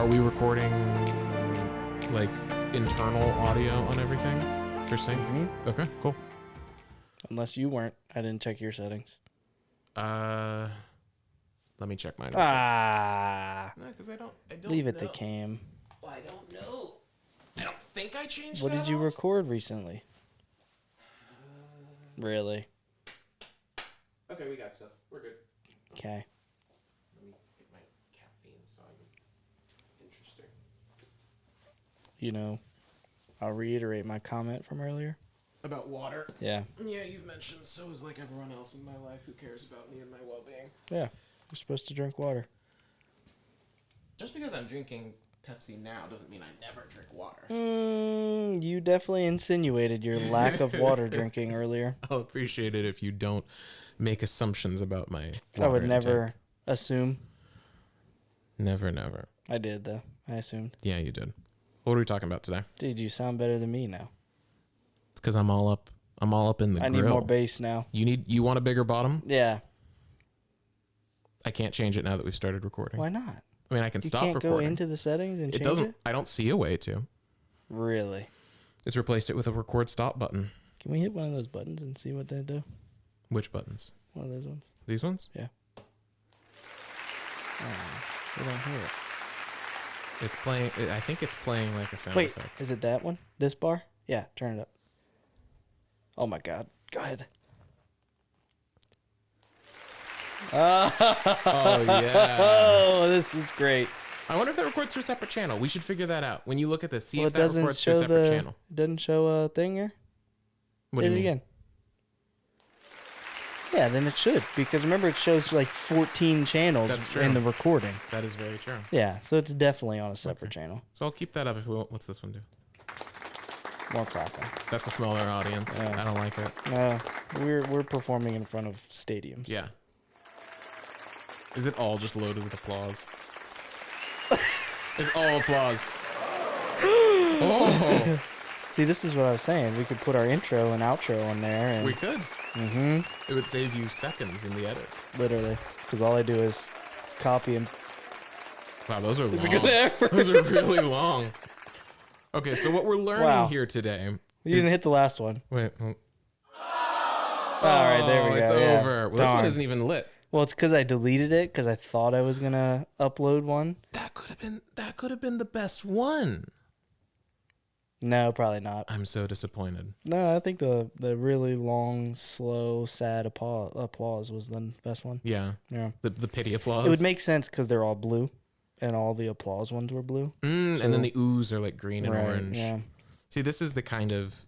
Are we recording like internal audio on everything for sync? Mm-hmm. Okay, cool. Unless you weren't. I didn't check your settings. Let me check mine. No, because I don't leave it know. to Cam. Well, I don't know. I don't think I changed What did you record recently? Really? Okay, we got stuff. We're good. Okay. Let me get my caffeine so I'm interesting. You know, I'll reiterate my comment from earlier. About water? Yeah. Yeah, you've mentioned so is like everyone else in my life who cares about me and my well-being. Yeah. You're supposed to drink water. Just because I'm drinking Pepsi now doesn't mean I never drink water. You definitely insinuated your lack of water drinking earlier. I'll appreciate it if you don't make assumptions about my water I would never intake. assume. Never, never. I did, though. I assumed. Yeah, you did. What are we talking about today? Dude, you sound better than me now. It's because I'm all up in the grill. I need more bass now. You want a bigger bottom? Yeah. I can't change it now that we've started recording. Why not? I mean, I can You stop can't recording. go into the settings and change It doesn't. it? I don't see a way to. Really? It's replaced it with a record stop button. Can we hit one of those buttons and see what they do? Which buttons? One of those ones. These ones? Yeah. We don't hear it. It's playing. I think it's playing like a sound Wait, effect. is it that one? This bar? Yeah, turn it up. Oh my God. Go ahead. Oh yeah. Oh, this is great. I wonder if that records to a separate channel. We should figure that out. When you look at this, see Well, if it that doesn't records to a show separate the. channel. It doesn't show a thing here. What do Hit you it mean? again. Yeah, then it should, because remember it shows like 14 channels That's true. in the recording. That is very true. Yeah, so it's definitely on a separate channel. So I'll keep that up if we want. What's this one do? More crackling. That's a smaller audience. Yeah. I don't like it. No, we're performing in front of stadiums. Yeah. Is it all just loaded with applause? It's all applause. Oh, See, this is what I was saying. We could put our intro and outro on there, and we could. mm-hmm, It would save you seconds in the edit. literally, because all I do is copy and. Wow, those are long. It's a good effort. Those are really long. Okay, so what we're learning Wow. here today. You didn't hit the last one. Wait. All right, there we go. It's yeah. over. Well, this one Darn. isn't even lit. Well, it's because I deleted it because I thought I was gonna upload one. That could have been the best one. No, probably not. I'm so disappointed. No, I think the really long, slow, sad applause was the best one. Yeah. Yeah. The pity applause. It would make sense because they're all blue, and all the applause ones were blue. and then the oohs are like green and Right, orange. Yeah. See, this is the kind of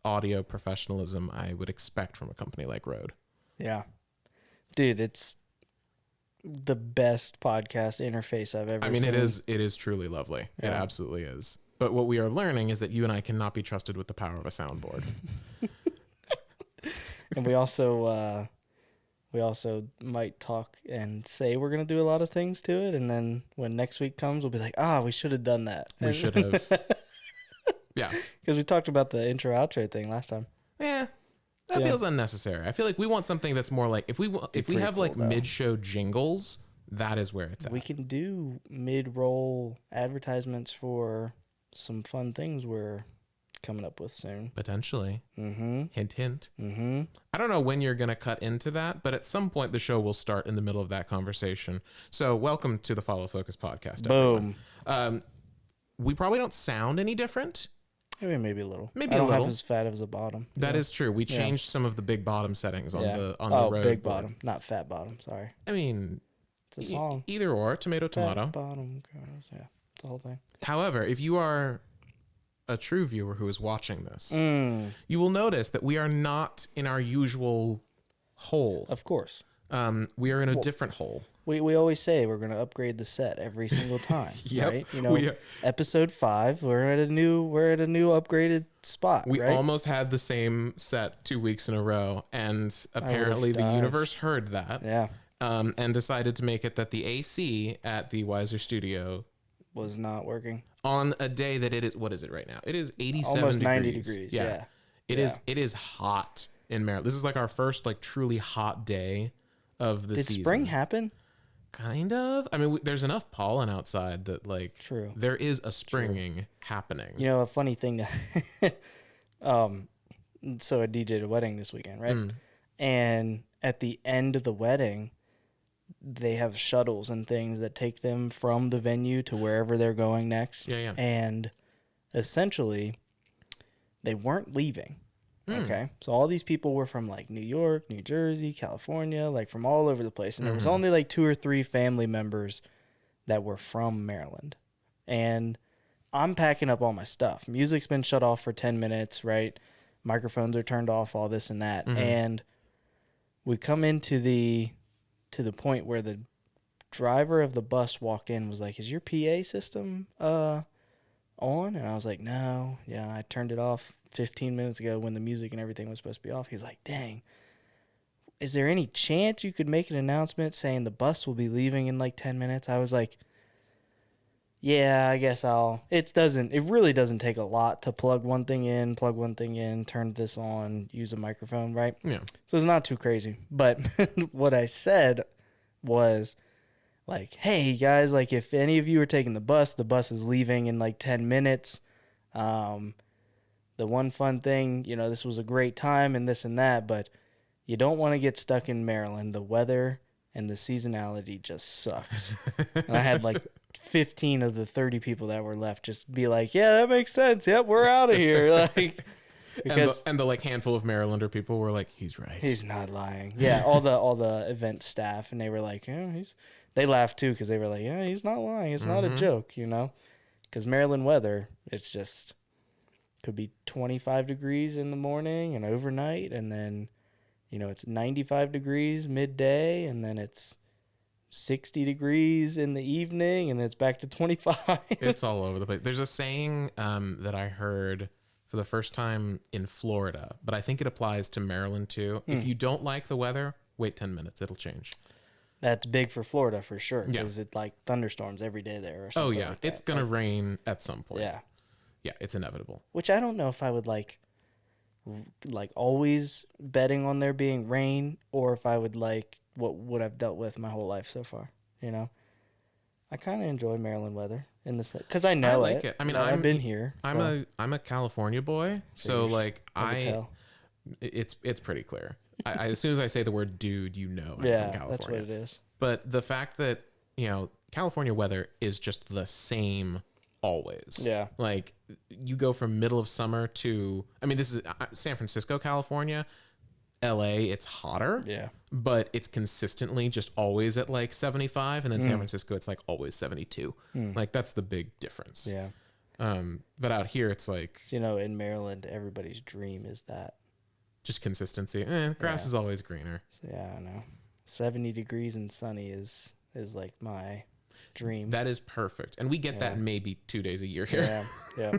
audio professionalism I would expect from a company like Rode. Yeah. Dude, it's the best podcast interface I've ever seen. It is truly lovely. It Yeah. absolutely is. But what we are learning is that you and I cannot be trusted with the power of a soundboard. And we also might talk and say we're going to do a lot of things to it. And then when next week comes, we'll be like, we should have done that. We should have. Yeah. Because we talked about the intro outro thing last time. Yeah. That Yeah. feels unnecessary. I feel like we want something that's more like if we have pretty like cool, though. mid-show jingles, that is where it's at. We can do mid-roll advertisements for some fun things we're coming up with soon. Potentially. Mm-hmm. Hint, hint. Mm-hmm. I don't know when you're going to cut into that, but at some point the show will start in the middle of that conversation. So welcome to the Follow Focus podcast. Boom. Everyone. We probably don't sound any different. Maybe a little. Maybe I don't a little. have as fat as a bottom. That Yeah. is true. We changed some of the big bottom settings on the road. big board. bottom, not fat bottom. Sorry, I mean, it's a song. either or, tomato, tomato. Fat bottom, girls. Yeah, it's the whole thing. However, if you are a true viewer who is watching this, Mm, you will notice that we are not in our usual hole. of course. We are in a different hole. We always say we're going to upgrade the set every single time. Yep. Right? You know, We are- episode 5, we're at a new upgraded spot. We right? almost had the same set 2 weeks in a row, and apparently the died. universe heard that Yeah, and decided to make it that the AC at the Weiser studio was not working. on a day that it is, what is it right now? It is 87 Almost degrees. 90 degrees. Yeah. It is hot in Maryland. This is like our first like truly hot day of the Did season. spring happen? Kind of. I mean, there's enough pollen outside that like True. there is a springing happening. You know, a funny thing so I DJ'd a wedding this weekend, right? And at the end of the wedding, they have shuttles and things that take them from the venue to wherever they're going next. Yeah. And essentially, they weren't leaving. Okay. So all these people were from like New York, New Jersey, California, like from all over the place. And there was only like 2 or 3 family members that were from Maryland. And I'm packing up all my stuff. Music's been shut off for 10 minutes, right? Microphones are turned off, all this and that. And we come into the point where the driver of the bus walked in and was like, "Is your PA system on?" And I was like, "No. Yeah, I turned it off 15 minutes ago when the music and everything was supposed to be off." He's like, "Dang. Is there any chance you could make an announcement saying the bus will be leaving in like 10 minutes?" I was like, "Yeah, I guess it really doesn't take a lot to plug one thing in, turn this on, use a microphone, right?" Yeah. So it's not too crazy. But what I said was like, "Hey guys, like if any of you are taking the bus is leaving in like 10 minutes. The one fun thing, you know, this was a great time and this and that, but you don't want to get stuck in Maryland. The weather and the seasonality just sucks." And I had like 15 of the 30 people that were left just be like, "Yeah, that makes sense. Yep, we're out of here." Like, because and the like handful of Marylander people were like, "He's right. He's not lying." Yeah, all the event staff, and they were like, "Yeah, they laughed too because they were like, "Yeah, he's not lying. It's not a joke, you know." Because Maryland weather, it's just could be 25 degrees in the morning and overnight, and then, you know, it's 95 degrees midday, and then it's 60 degrees in the evening, and then it's back to 25. It's all over the place. There's a saying that I heard for the first time in Florida, but I think it applies to Maryland too. If you don't like the weather, wait 10 minutes. It'll change. That's big for Florida for sure, because it like thunderstorms every day there or something. Oh, yeah. Like it's going to rain at some point. Yeah. Yeah, it's inevitable. Which I don't know if I would like always betting on there being rain, or if I would like what I've dealt with my whole life so far. You know, I kind of enjoy Maryland weather in the because I know I like it. I mean, I've been here. I'm a California boy, so like it's pretty clear. I as soon as I say the word dude, you know I'm from California. That's what it is. But the fact that, you know, California weather is just the same always. Yeah. Like you go from middle of summer to, I mean, this is San Francisco, California, LA, it's hotter. Yeah. But it's consistently just always at like 75. And then San Francisco, it's like always 72. Like that's the big difference. Yeah. But out here, it's like, You know, in Maryland, everybody's dream is that. just consistency. Grass is always greener. So, yeah, I know. 70 degrees and sunny is like my dream. That is perfect. And we get that maybe 2 days a year here. Yeah.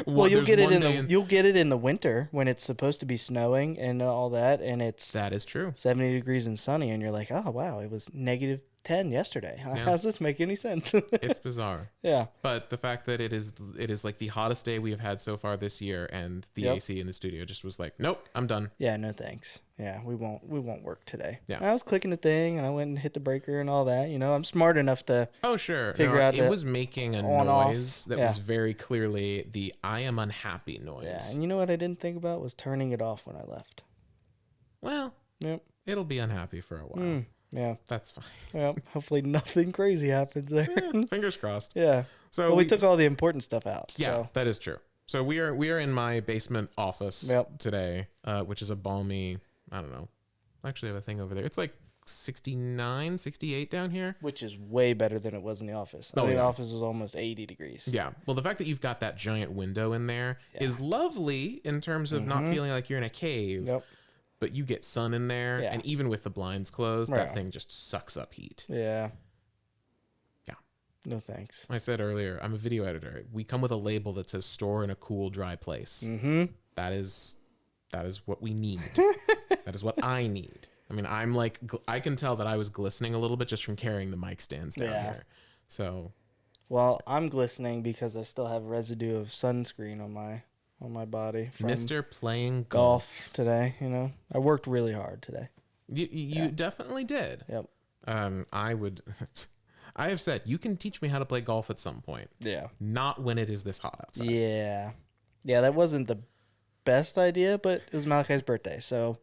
Well, you'll get it in the winter when it's supposed to be snowing and all that, and that is true. 70 degrees and sunny, and you're like, "Oh wow, it was negative 10 yesterday. How does this make any sense?" It's bizarre. Yeah. But the fact that it is like the hottest day we have had so far this year, and the AC in the studio just was like, "Nope, I'm done." Yeah, no thanks. Yeah, we won't work today. Yeah. I was clicking the thing, and I went and hit the breaker and all that. You know, I'm smart enough to figure out it was making a noise that was very clearly the "I am unhappy" noise. Yeah, and you know what I didn't think about was turning it off when I left. Well, it'll be unhappy for a while. Yeah. That's fine. Yeah, hopefully nothing crazy happens there. Fingers crossed. Yeah. So we took all the important stuff out. Yeah, so. that is true. So we are in my basement office today, which is a balmy, I don't know. I actually have a thing over there. It's like 69, 68 down here. Which is way better than it was in the office. The office was almost 80 degrees. Yeah. Well, the fact that you've got that giant window in there is lovely in terms of not feeling like you're in a cave. Yep. But you get sun in there, and even with the blinds closed, that thing just sucks up heat. Yeah. Yeah. No thanks. I said earlier, I'm a video editor. We come with a label that says "store in a cool, dry place." That is what we need. That is what I need. I mean, I'm like, I can tell that I was glistening a little bit just from carrying the mic stands down here. So. Well, I'm glistening because I still have residue of sunscreen on my body from Mr. playing golf today. You know, I worked really hard today. You definitely did. Yep. I would. I have said you can teach me how to play golf at some point. Yeah. Not when it is this hot outside. Yeah. Yeah, that wasn't the best idea, but it was Malachi's birthday, so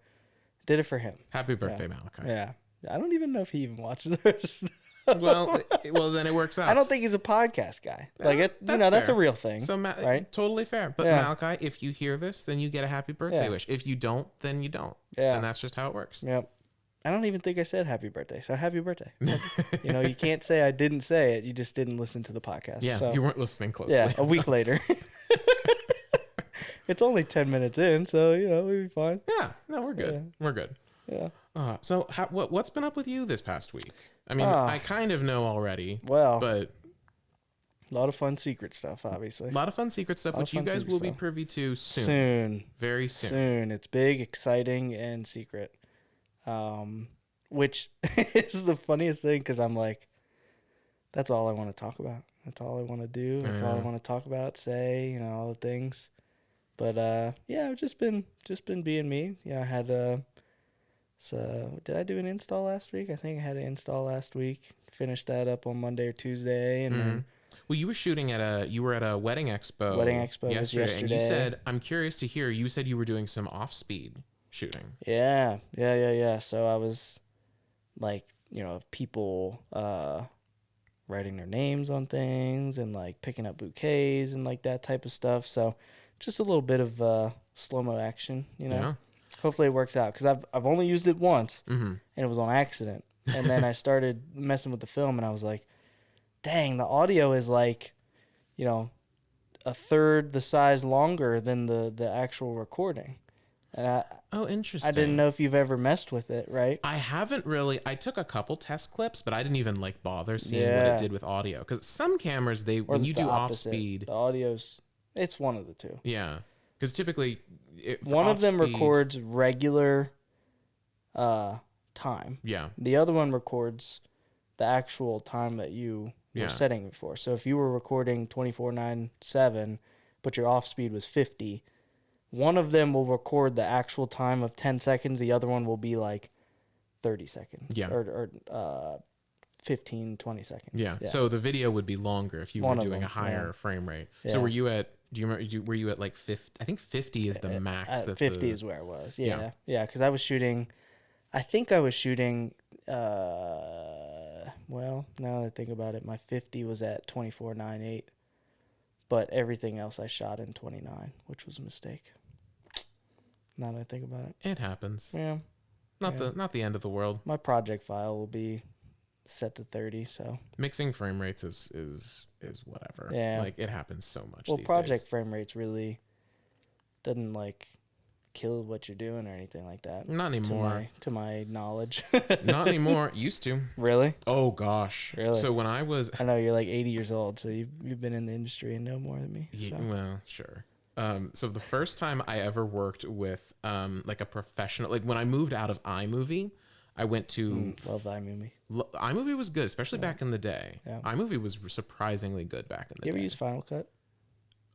did it for him. Happy birthday, Malachi. Yeah. I don't even know if he even watches ours. well, then it works out. I don't think he's a podcast guy. Like, that's that's a fair. real thing. So, right? Totally fair. But Malachi, if you hear this, then you get a happy birthday wish. If you don't, then you don't. Yeah. And that's just how it works. Yep. I don't even think I said happy birthday. So happy birthday. You can't say I didn't say it. You just didn't listen to the podcast. Yeah, so, you weren't listening closely. Yeah, a week later. It's only 10 minutes in, so, we'll be fine. Yeah. No, we're good. Yeah. We're good. Yeah. So what's been up with you this past week? I mean, I kind of know already. Well, but a lot of fun secret stuff, obviously. A lot of fun secret stuff, which you guys will be privy to soon. Very soon. Soon. It's big, exciting, and secret. Which is the funniest thing because I'm like, that's all I want to talk about. That's all I want to do. That's all I want to talk about, say, all the things. But yeah, I've just been being me. I had so did I do an install last week? I think I had an install last week. Finished that up on Monday or Tuesday, and then. Well, you were at a wedding expo. Wedding expo yesterday. And you said, I'm curious to hear. You said you were doing some off-speed shooting. Yeah. So I was like, people writing their names on things and like picking up bouquets and like that type of stuff. So just a little bit of slow-mo action, Yeah. Hopefully it works out because I've only used it once and it was on accident. And then I started messing with the film and I was like, dang, the audio is like, a third the size longer than the actual recording. And interesting. I didn't know if you've ever messed with it, right? I haven't really. I took a couple test clips, but I didn't even like bother seeing what it did with audio. Because some cameras, when you do off speed, the audio's it's one of the two. Yeah, because typically one of them records regular time. Yeah. The other one records the actual time that you were setting it for. So if you were recording 24/7, but your off speed was 50. One of them will record the actual time of 10 seconds. The other one will be like 30 seconds. Yeah. Or 15, 20 seconds. Yeah. So the video would be longer if you were doing a higher frame rate. Yeah. So were you at, do you remember, were you at like 50? I think 50 is the max. 50 is where I was. Yeah. Yeah. Because I was shooting, well, now that I think about it, my 50 was at 24.98. But everything else I shot in 29, which was a mistake. Now that I think about it. It happens. Yeah. Not the end of the world. My project file will be set to 30, so. Mixing frame rates is whatever. Yeah. Like, it happens so much well, these project days. frame rates really doesn't, like, kill what you're doing or anything like that. Not anymore. To my knowledge. Not anymore. Used to. Really? Oh, gosh. Really? So when I was... I know, you're like 80 years old, so you've been in the industry and know more than me. So. Yeah, well, sure. So the first time I ever worked with like a professional, like when I moved out of iMovie, I went to love iMovie. iMovie was good, especially back in the day. Yeah. iMovie was surprisingly good back in the day. You ever use Final Cut?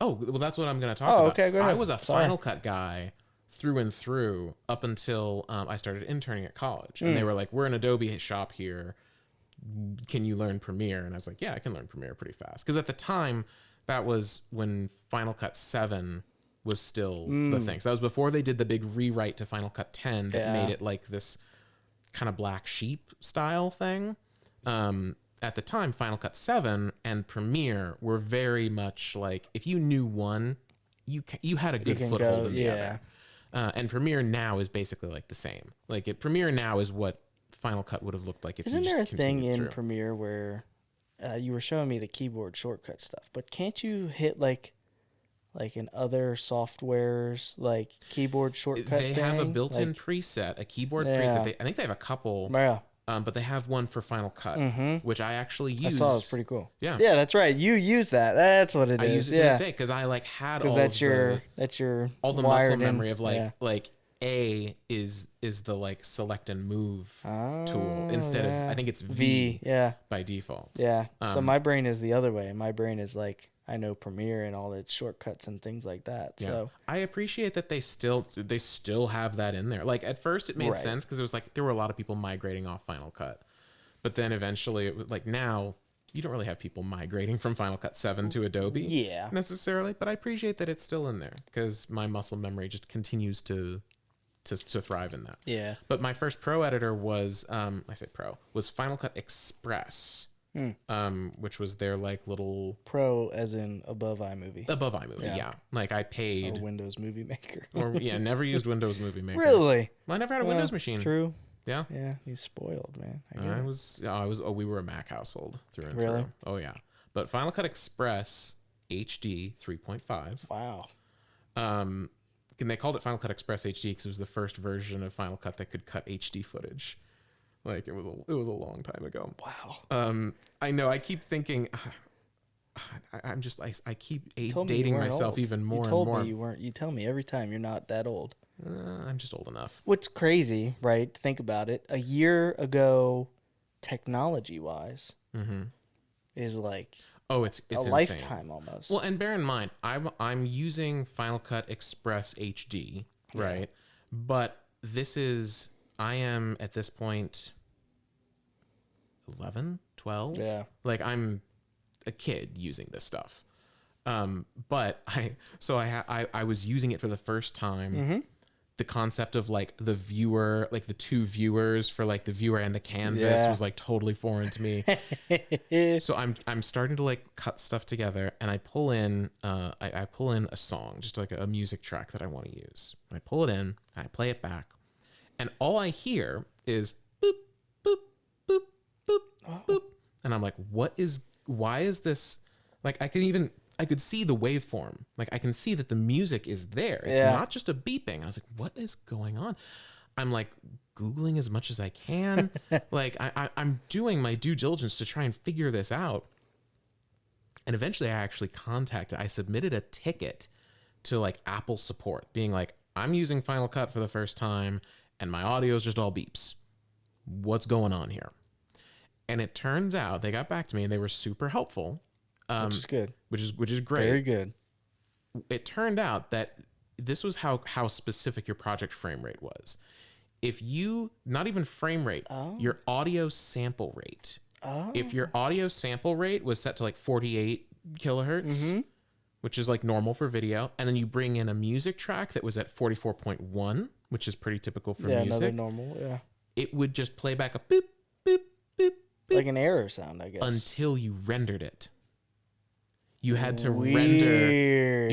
Oh, well, that's what I'm going to talk about. Okay, go ahead. I was a Final Cut guy through and through up until I started interning at college, and they were like, "We're an Adobe shop here. Can you learn Premiere?" And I was like, "Yeah, I can learn Premiere pretty fast." Because at the time, that was when Final Cut 7 was still the thing. So that was before they did the big rewrite to Final Cut 10 that made it like this kind of black sheep style thing. At the time, Final Cut 7 and Premiere were very much like, if you knew one, you had a good foothold in the other. And Premiere now is basically like the same. Like Premiere now is what Final Cut would have looked like if Isn't you just there a thing in through. Premiere where you were showing me the keyboard shortcut stuff, but can't you hit like in other softwares like keyboard shortcut They have a built-in preset, a keyboard preset. I think they have a couple. Yeah. But they have one for Final Cut, which I actually use. I saw it was pretty cool. Yeah. Yeah, that's right. You use that. That's what it is. I use it to this day because I like had all that's your all the muscle memory of like A is the like select and move tool instead of I think it's V by default. Yeah. So my brain is the other way. My brain is like I know Premiere and all its shortcuts and things like that. Yeah. So I appreciate that they still have that in there. Like at first it made sense because it was like there were a lot of people migrating off Final Cut. But then eventually it was like, now you don't really have people migrating from Final Cut 7 to Adobe necessarily, but I appreciate that it's still in there because my muscle memory just continues to thrive in that. Yeah. But my first pro editor was, was Final Cut Express, which was their like little pro as in above iMovie. Above iMovie, yeah. Like I paid. Or Windows Movie Maker. Never used Windows Movie Maker. Really? Well, I never had a Windows machine. True. Yeah. Yeah, he's spoiled, man. We were a Mac household through and really? through. Oh yeah. But Final Cut Express HD 3.5. Wow. And they called it Final Cut Express HD because it was the first version of Final Cut that could cut HD footage. Like it was a long time ago. Wow. I know. I keep thinking. I keep dating myself even more and more. You told me you weren't. You tell me every time you're not that old. I'm just old enough. What's crazy, right? Think about it. A year ago, technology-wise, is like it's a insane. lifetime almost. Well, and bear in mind, I'm using Final Cut Express HD, right? But I am at this point 11, 12. Yeah. Like I'm a kid using this stuff. But I was using it for the first time. The concept of like the viewer, like the two viewers for like the viewer and the canvas was like totally foreign to me. So I'm starting to like cut stuff together, and I pull in I pull in a song, just like a music track that I want to use. I pull it in, and I play it back, and all I hear is boop boop boop boop boop, and I'm like, why is this? Like I could see the waveform. Like I can see that the music is there. It's not just a beeping. I was like, what is going on? I'm like Googling as much as I can. Like I'm doing my due diligence to try and figure this out. And eventually I submitted a ticket to like Apple support being like, I'm using Final Cut for the first time and my audio is just all beeps. What's going on here? And it turns out they got back to me and they were super helpful. Which is good. Which is great. Very good. It turned out that this was how specific your project frame rate was. If you, not even frame rate, your audio sample rate. If your audio sample rate was set to like 48 kilohertz, which is like normal for video, and then you bring in a music track that was at 44.1, which is pretty typical for music. Yeah, another normal, it would just play back a boop, boop, boop, boop. Like an error sound, I guess. Until you rendered it. You had to render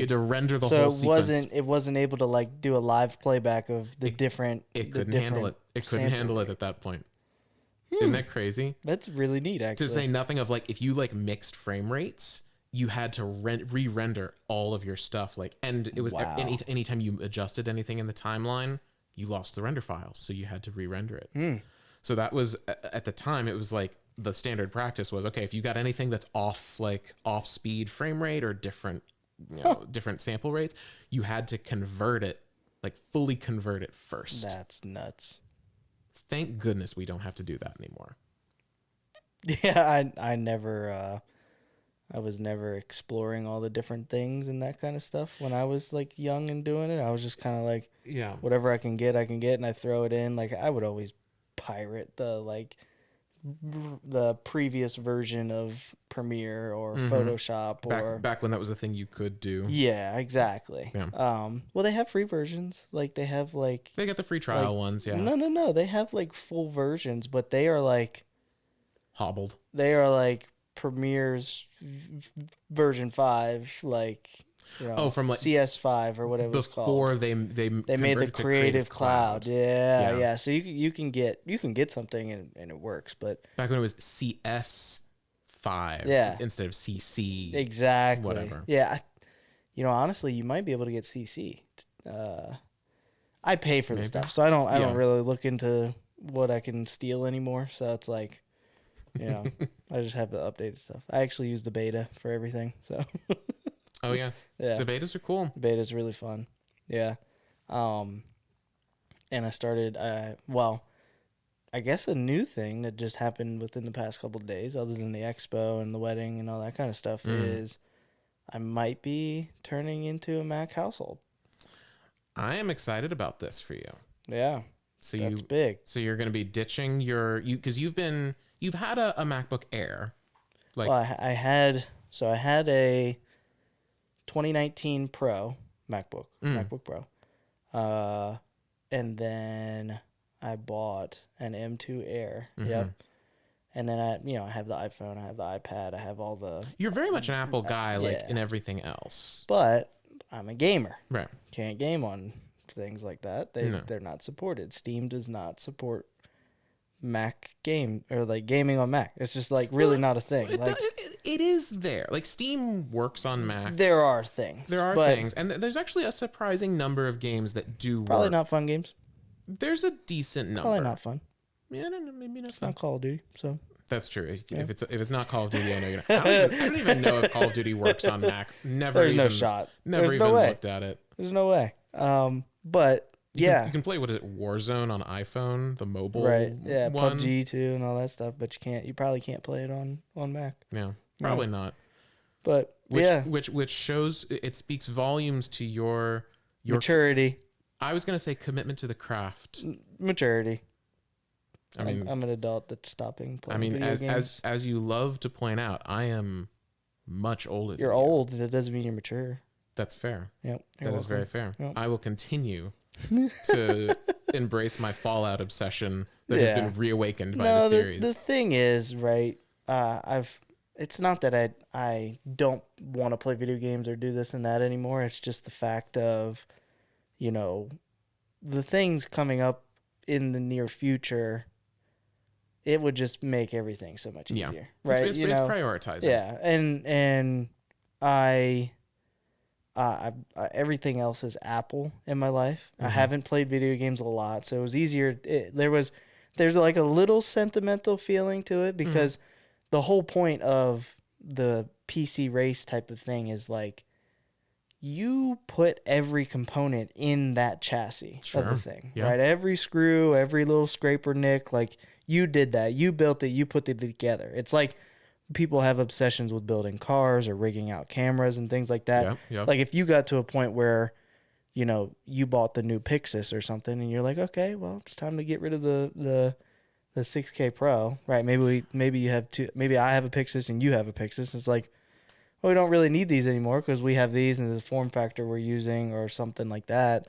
the whole sequence. So it wasn't able to like do a live playback of the different. It couldn't handle it. It couldn't handle it at that point. Isn't that crazy? That's really neat, actually. To say nothing of like if you like mixed frame rates, you had to re-render all of your stuff. Like, and it was anytime you adjusted anything in the timeline, you lost the render files, so you had to re-render it. So that was at the time. It was like. The standard practice was, okay, if you got anything that's off speed frame rate or different sample rates, you had to convert it, like fully convert it first. That's nuts. Thank goodness we don't have to do that anymore. Yeah, I was never exploring all the different things and that kind of stuff when I was like young and doing it. I was just kind of like, whatever I can get, and I throw it in. Like I would always pirate the previous version of Premiere or Photoshop back when that was a thing you could do. Yeah, exactly. Yeah. Well, they have free versions. Like they have like they got the free trial ones. Yeah. No. They have like full versions, but they are like hobbled. They are like Premiere's version 5, like. From like CS5 or whatever it's called. Before they made the Creative Cloud. Yeah. So you can get something and it works, but back when it was CS5 instead of CC. Exactly. Whatever. Yeah. Honestly, you might be able to get CC. I pay for the stuff, so I don't really look into what I can steal anymore. So it's like, I just have the updated stuff. I actually use the beta for everything. So. Oh yeah. The betas are cool. The beta's really fun. Yeah. And I started I guess a new thing that just happened within the past couple of days, other than the expo and the wedding and all that kind of stuff, is I might be turning into a Mac household. I am excited about this for you. Yeah. So that's big. So you're going to be ditching because you've been you've had a MacBook Air. Like, Well, I had a 2019 Pro MacBook Pro, and then I bought an M2 Air. Mm-hmm. Yep. And then I have the iPhone, I have the iPad, I have all the. You're very much an Apple guy, like yeah. in everything else. But I'm a gamer. Right. Can't game on things like that. They're not supported. Steam does not support Mac game or like gaming on Mac. It's just like really not a thing. It is there. Like Steam works on Mac. There are things. And there's actually a surprising number of games that do probably work. not fun games. There's a decent number. Probably not fun. Yeah, no, maybe not. It's not Call of Duty, so. That's true. If it's not Call of Duty, I know you're not. I don't even know if Call of Duty works on Mac. There's no shot. Never There's even no way. looked at it. There's no way. But you can play, what is it, Warzone on iPhone, the mobile right? Yeah, one. PUBG too, and all that stuff. But you probably can't play it on Mac. Yeah, probably not. But which shows, it speaks volumes to your maturity. I was gonna say commitment to the craft. Maturity. I mean, I'm an adult that's stopping playing video games. as you love to point out, I am much older than you. You're old, and it doesn't mean you're mature. That's fair. Yep. That is very fair. Yep. I will continue to embrace my Fallout obsession that has been reawakened by the series. The thing is, right, it's not that I don't want to play video games or do this and that anymore. It's just the fact of, the things coming up in the near future, it would just make everything so much easier. Right? It's prioritizing. Yeah. And I everything else is Apple in my life. Mm-hmm. I haven't played video games a lot, so it was easier. There's like a little sentimental feeling to it because the whole point of the PC race type of thing is like you put every component in that chassis of the thing, right? Every screw, every little scraper nick, like you did that. You built it. You put it together. It's like people have obsessions with building cars or rigging out cameras and things like that. Like if you got to a point where, you bought the new Pixis or something and you're like, okay, well, it's time to get rid of the 6K Pro, right? Maybe you have two, maybe I have a Pixis and you have a Pixis. It's like, well, we don't really need these anymore because we have these and the form factor we're using or something like that.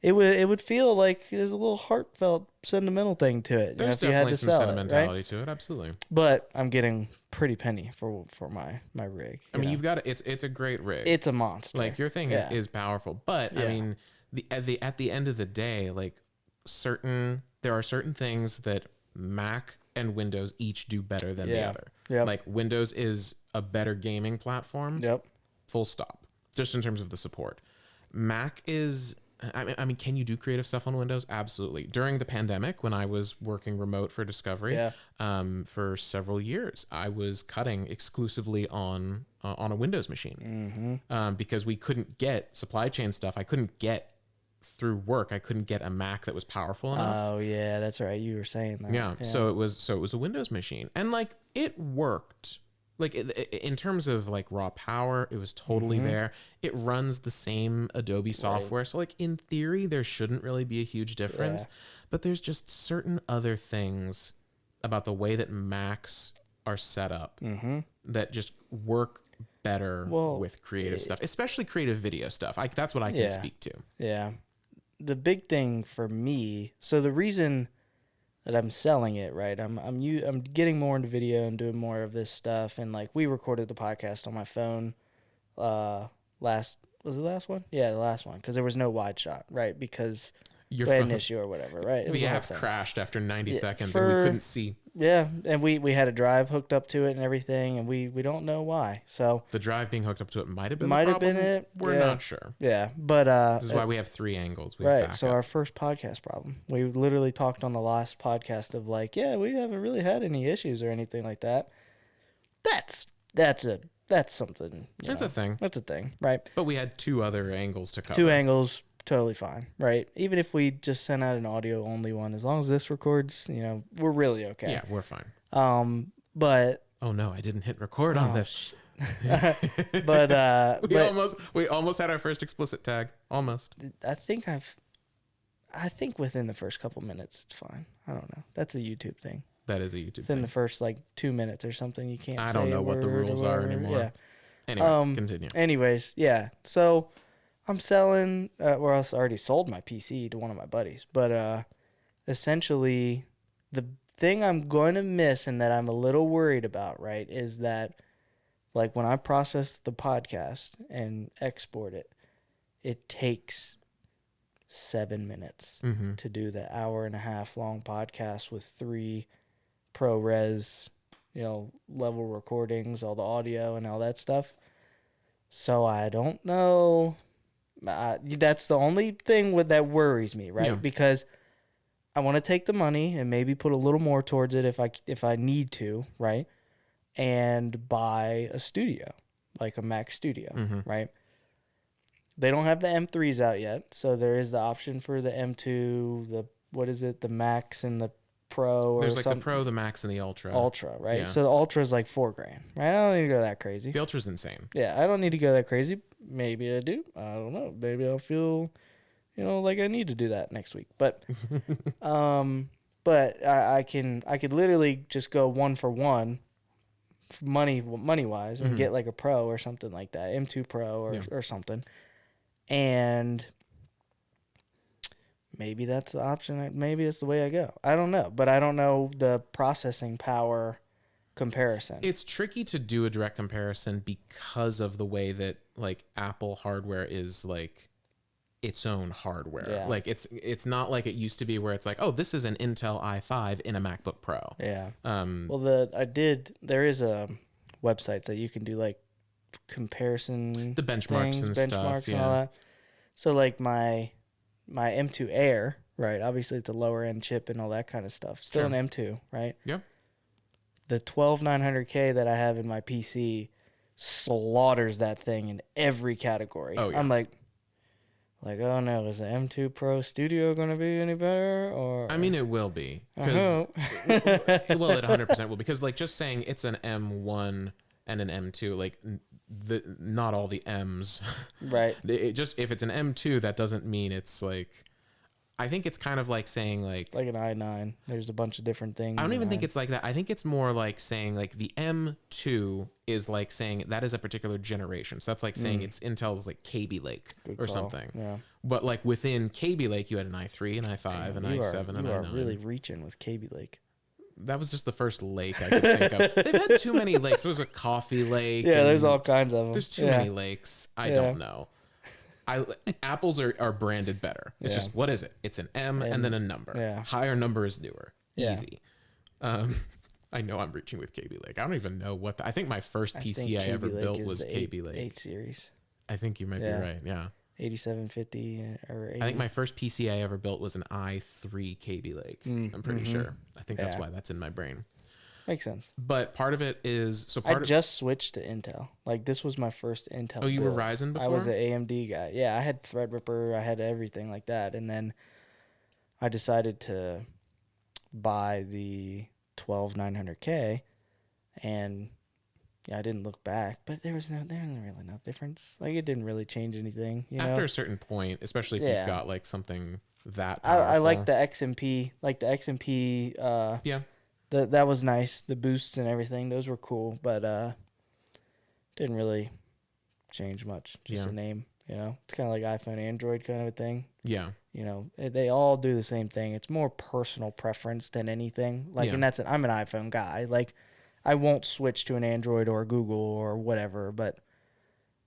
It would feel like there's a little heartfelt, sentimental thing to it. There's definitely some sentimentality to it, absolutely. But I'm getting pretty penny for my rig. I mean, you've got it's a great rig. It's a monster. Like your thing is powerful, but I mean, at the end of the day, like there are certain things that Mac and Windows each do better than the other. Yep. Like Windows is a better gaming platform. Yep. Full stop. Just in terms of the support. Mac is, I mean, can you do creative stuff on Windows? Absolutely. During the pandemic, when I was working remote for Discovery, for several years, I was cutting exclusively on a Windows machine because we couldn't get supply chain stuff. I couldn't get through work. I couldn't get a Mac that was powerful enough. Oh yeah, that's right. You were saying that. Yeah. So it was a Windows machine, and like it worked. Like in terms of like raw power, it was totally there. It runs the same Adobe software. Right. So like in theory, there shouldn't really be a huge difference, but there's just certain other things about the way that Macs are set up that just work better with creative stuff, especially creative video stuff. That's what I can speak to. Yeah. The big thing for me, so the reason that I'm selling it, right? I'm getting more into video and doing more of this stuff, and like we recorded the podcast on my phone. Was it the last one? Yeah, the last one, because there was no wide shot, right? Because we had an issue or whatever, right? The app crashed after 90 seconds and we couldn't see. Yeah, and we had a drive hooked up to it and everything, and we don't know why. So the drive being hooked up to it might have been it. We're not sure. Yeah, but this is why we have three angles. Right. So our first podcast problem, we literally talked on the last podcast of like, yeah, we haven't really had any issues or anything like that. That's something. That's a thing. That's a thing, right? But we had two other angles to cover. Two angles. Totally fine, right? Even if we just sent out an audio only one, as long as this records, we're really okay. Yeah, we're fine. But oh no, I didn't hit record on this. But we almost had our first explicit tag. Almost. I think within the first couple minutes it's fine. I don't know. That's a YouTube thing. That is a YouTube Within thing. the first like 2 minutes or something, you can't. I don't know what the rules are anymore. Yeah. Anyway, continue. Anyways, yeah. So I'm selling, or else I already sold my PC to one of my buddies. But essentially, the thing I'm going to miss and that I'm a little worried about, right, is that like when I process the podcast and export it, it takes 7 minutes to do the hour and a half long podcast with 3 ProRes, level recordings, all the audio and all that stuff. So I don't know. That's the only thing that worries me, right? Yeah. Because I want to take the money and maybe put a little more towards it if I need to, right? And buy a studio, like a Mac studio, right? They don't have the M3s out yet, so there is the option for the M2, the Max and the Pro. There's like the Pro, the Max, and the Ultra. Ultra, right? Yeah. So the Ultra is like $4,000, right? I don't need to go that crazy. The Ultra's insane. Yeah, I don't need to go that crazy. Maybe I do. I don't know. Maybe I'll feel, like I need to do that next week. But, I could literally just go 1 for 1, money wise, and get like a Pro or something like that, M2 Pro or something, and maybe that's the option. Maybe that's the way I go. I don't know, but I don't know the processing power comparison. It's tricky to do a direct comparison because of the way that like Apple hardware is like its own hardware. Yeah. Like it's not like it used to be where it's like, oh, this is an Intel i5 in a MacBook Pro. Yeah. There is a websites that you can do like comparison, the benchmarks and stuff, and all that. So like my M2 Air, right? Obviously it's a lower end chip and all that kind of stuff. Still an M2, right? Yep. The 12900K that I have in my PC slaughters that thing in every category. Oh, yeah. I'm like, oh no, is the M2 Pro Studio going to be any better? Or I mean, it will be. Uh-huh. Well, it 100% will. Because like just saying it's an M1 and an M2, like not all the M's. Right. If it's an M2, that doesn't mean it's like, I think it's kind of like saying like an i9. There's a bunch of different things. I don't even think it's like that. I think it's more like saying like the M2 is like saying that is a particular generation. So that's like saying it's Intel's like Kaby Lake or something. Yeah. But like within Kaby Lake, you had an i3, an i5, an i7, and an i9. You are really reaching with Kaby Lake. That was just the first lake I could think of. They've had too many lakes. There was a coffee lake. Yeah, there's all kinds of them. There's too many lakes. I don't know. Apples are branded better. It's just, what is it? It's an M and then a number. Yeah. Higher number is newer. Yeah. Easy. I know I'm reaching with Kaby Lake. I don't even know what. I think my first PC I ever built was Kaby Lake. 8 series. I think you might be right. Yeah. 8750 or 80. I think my first PC I ever built was an i3 Kaby Lake. I'm pretty sure. I think that's why that's in my brain. Makes sense. But part of it is I just switched to Intel. Like this was my first Intel. Oh, you build. were Ryzen before? I was an AMD guy. Yeah, I had Threadripper. I had everything like that, and then I decided to buy the 12900K, and I didn't look back. But there was really no difference. Like it didn't really change anything. After a certain point, especially if you've got like something that I like the XMP, yeah. That was nice. The boosts and everything, those were cool, but didn't really change much. Just a name, It's kind of like iPhone, Android kind of a thing. Yeah. They all do the same thing. It's more personal preference than anything. And I'm an iPhone guy. Like, I won't switch to an Android or Google or whatever, but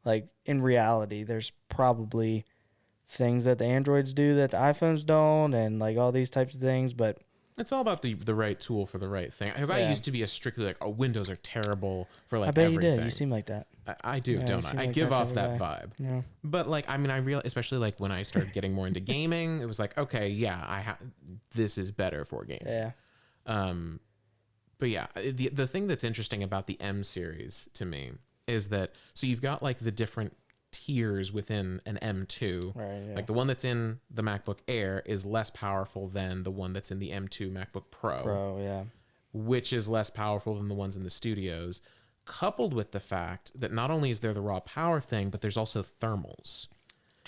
like in reality, there's probably things that the Androids do that the iPhones don't, and like all these types of things, but it's all about the right tool for the right thing. Because I used to be a strictly like, Windows are terrible for like everything. I bet you did. You seem like that. I do, don't I? I give off that vibe. Yeah. But like, I mean, I real, especially like when I started getting more into gaming, it was like, okay, yeah, this is better for gaming. Yeah. But yeah, the thing that's interesting about the M series to me is that so you've got like the different tiers within an M2. Right, yeah. Like the one that's in the MacBook Air is less powerful than the one that's in the M2 MacBook Pro. Yeah. Which is less powerful than the ones in the studios, coupled with the fact that not only is there the raw power thing, but there's also thermals.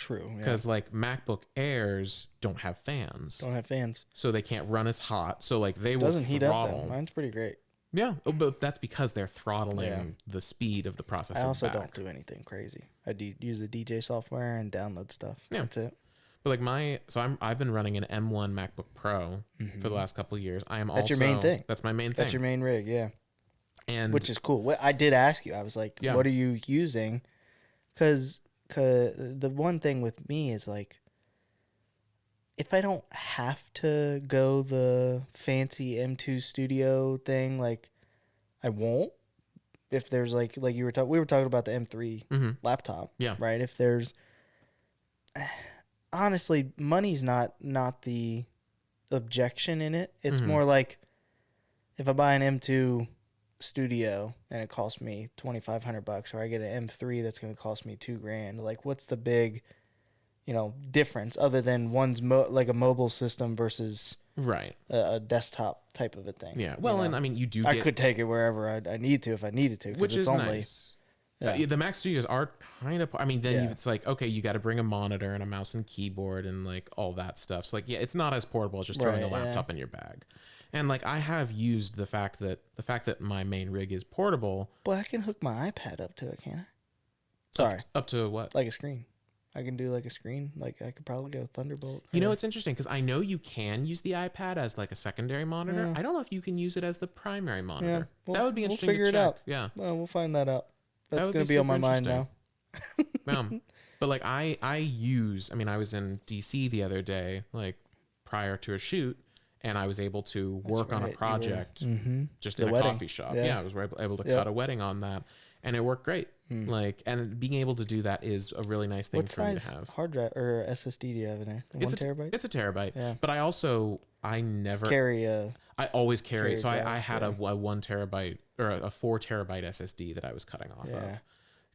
True. Yeah. Because like MacBook Airs don't have fans. Don't have fans. So they can't run as hot. So like they Doesn't will heat up throttle. then. Mine's pretty great. Yeah, but that's because they're throttling the speed of the processor. I also back. don't do anything crazy. I use the DJ software and download stuff. Yeah. That's it. But like I've been running an M1 MacBook Pro for the last couple of years. I am That's your main thing. That's my main thing. That's your main rig, yeah. And which is cool. What I did ask you, I was like, what are you using? Because the one thing with me is like, if I don't have to go the fancy M2 Studio thing, like I won't. If there's like we were talking about the M3 laptop, right? If there's honestly, money's not the objection in it. It's more like if I buy an M2 Studio and it costs me $2,500, or I get an M3 that's going to cost me $2,000. Like, what's the big, difference other than one's like a mobile system versus a desktop type of a thing? Yeah. Well, and I mean, I could take it wherever I need to if I needed to, which it's is only, nice. Yeah. The Mac Studios are kind of. I mean, then it's like, okay, you got to bring a monitor and a mouse and keyboard and like all that stuff. So like, yeah, it's not as portable as just throwing a laptop in your bag. And like, I have used the fact that my main rig is portable. But I can hook my iPad up to it, can't I? Sorry, up to what? Like a screen. I can do like a screen. Like I could probably go Thunderbolt. You know, it's interesting because I know you can use the iPad as like a secondary monitor. Yeah. I don't know if you can use it as the primary monitor. Yeah. That would be interesting. We'll figure to check. it out. Yeah. Well, we'll find that out. That's That going to be on my mind now. But like I was in DC the other day, like prior to a shoot, and I was able to work on a project just in a coffee shop. Yeah, I was able to cut a wedding on that, and it worked great. Like, and being able to do that is a really nice thing for me to have. What size hard drive or SSD do you have in there? 1 terabyte? It's a terabyte. Yeah. But I never carry a. I always carry. So I had a 1 terabyte or a 4 terabyte SSD that I was cutting off of.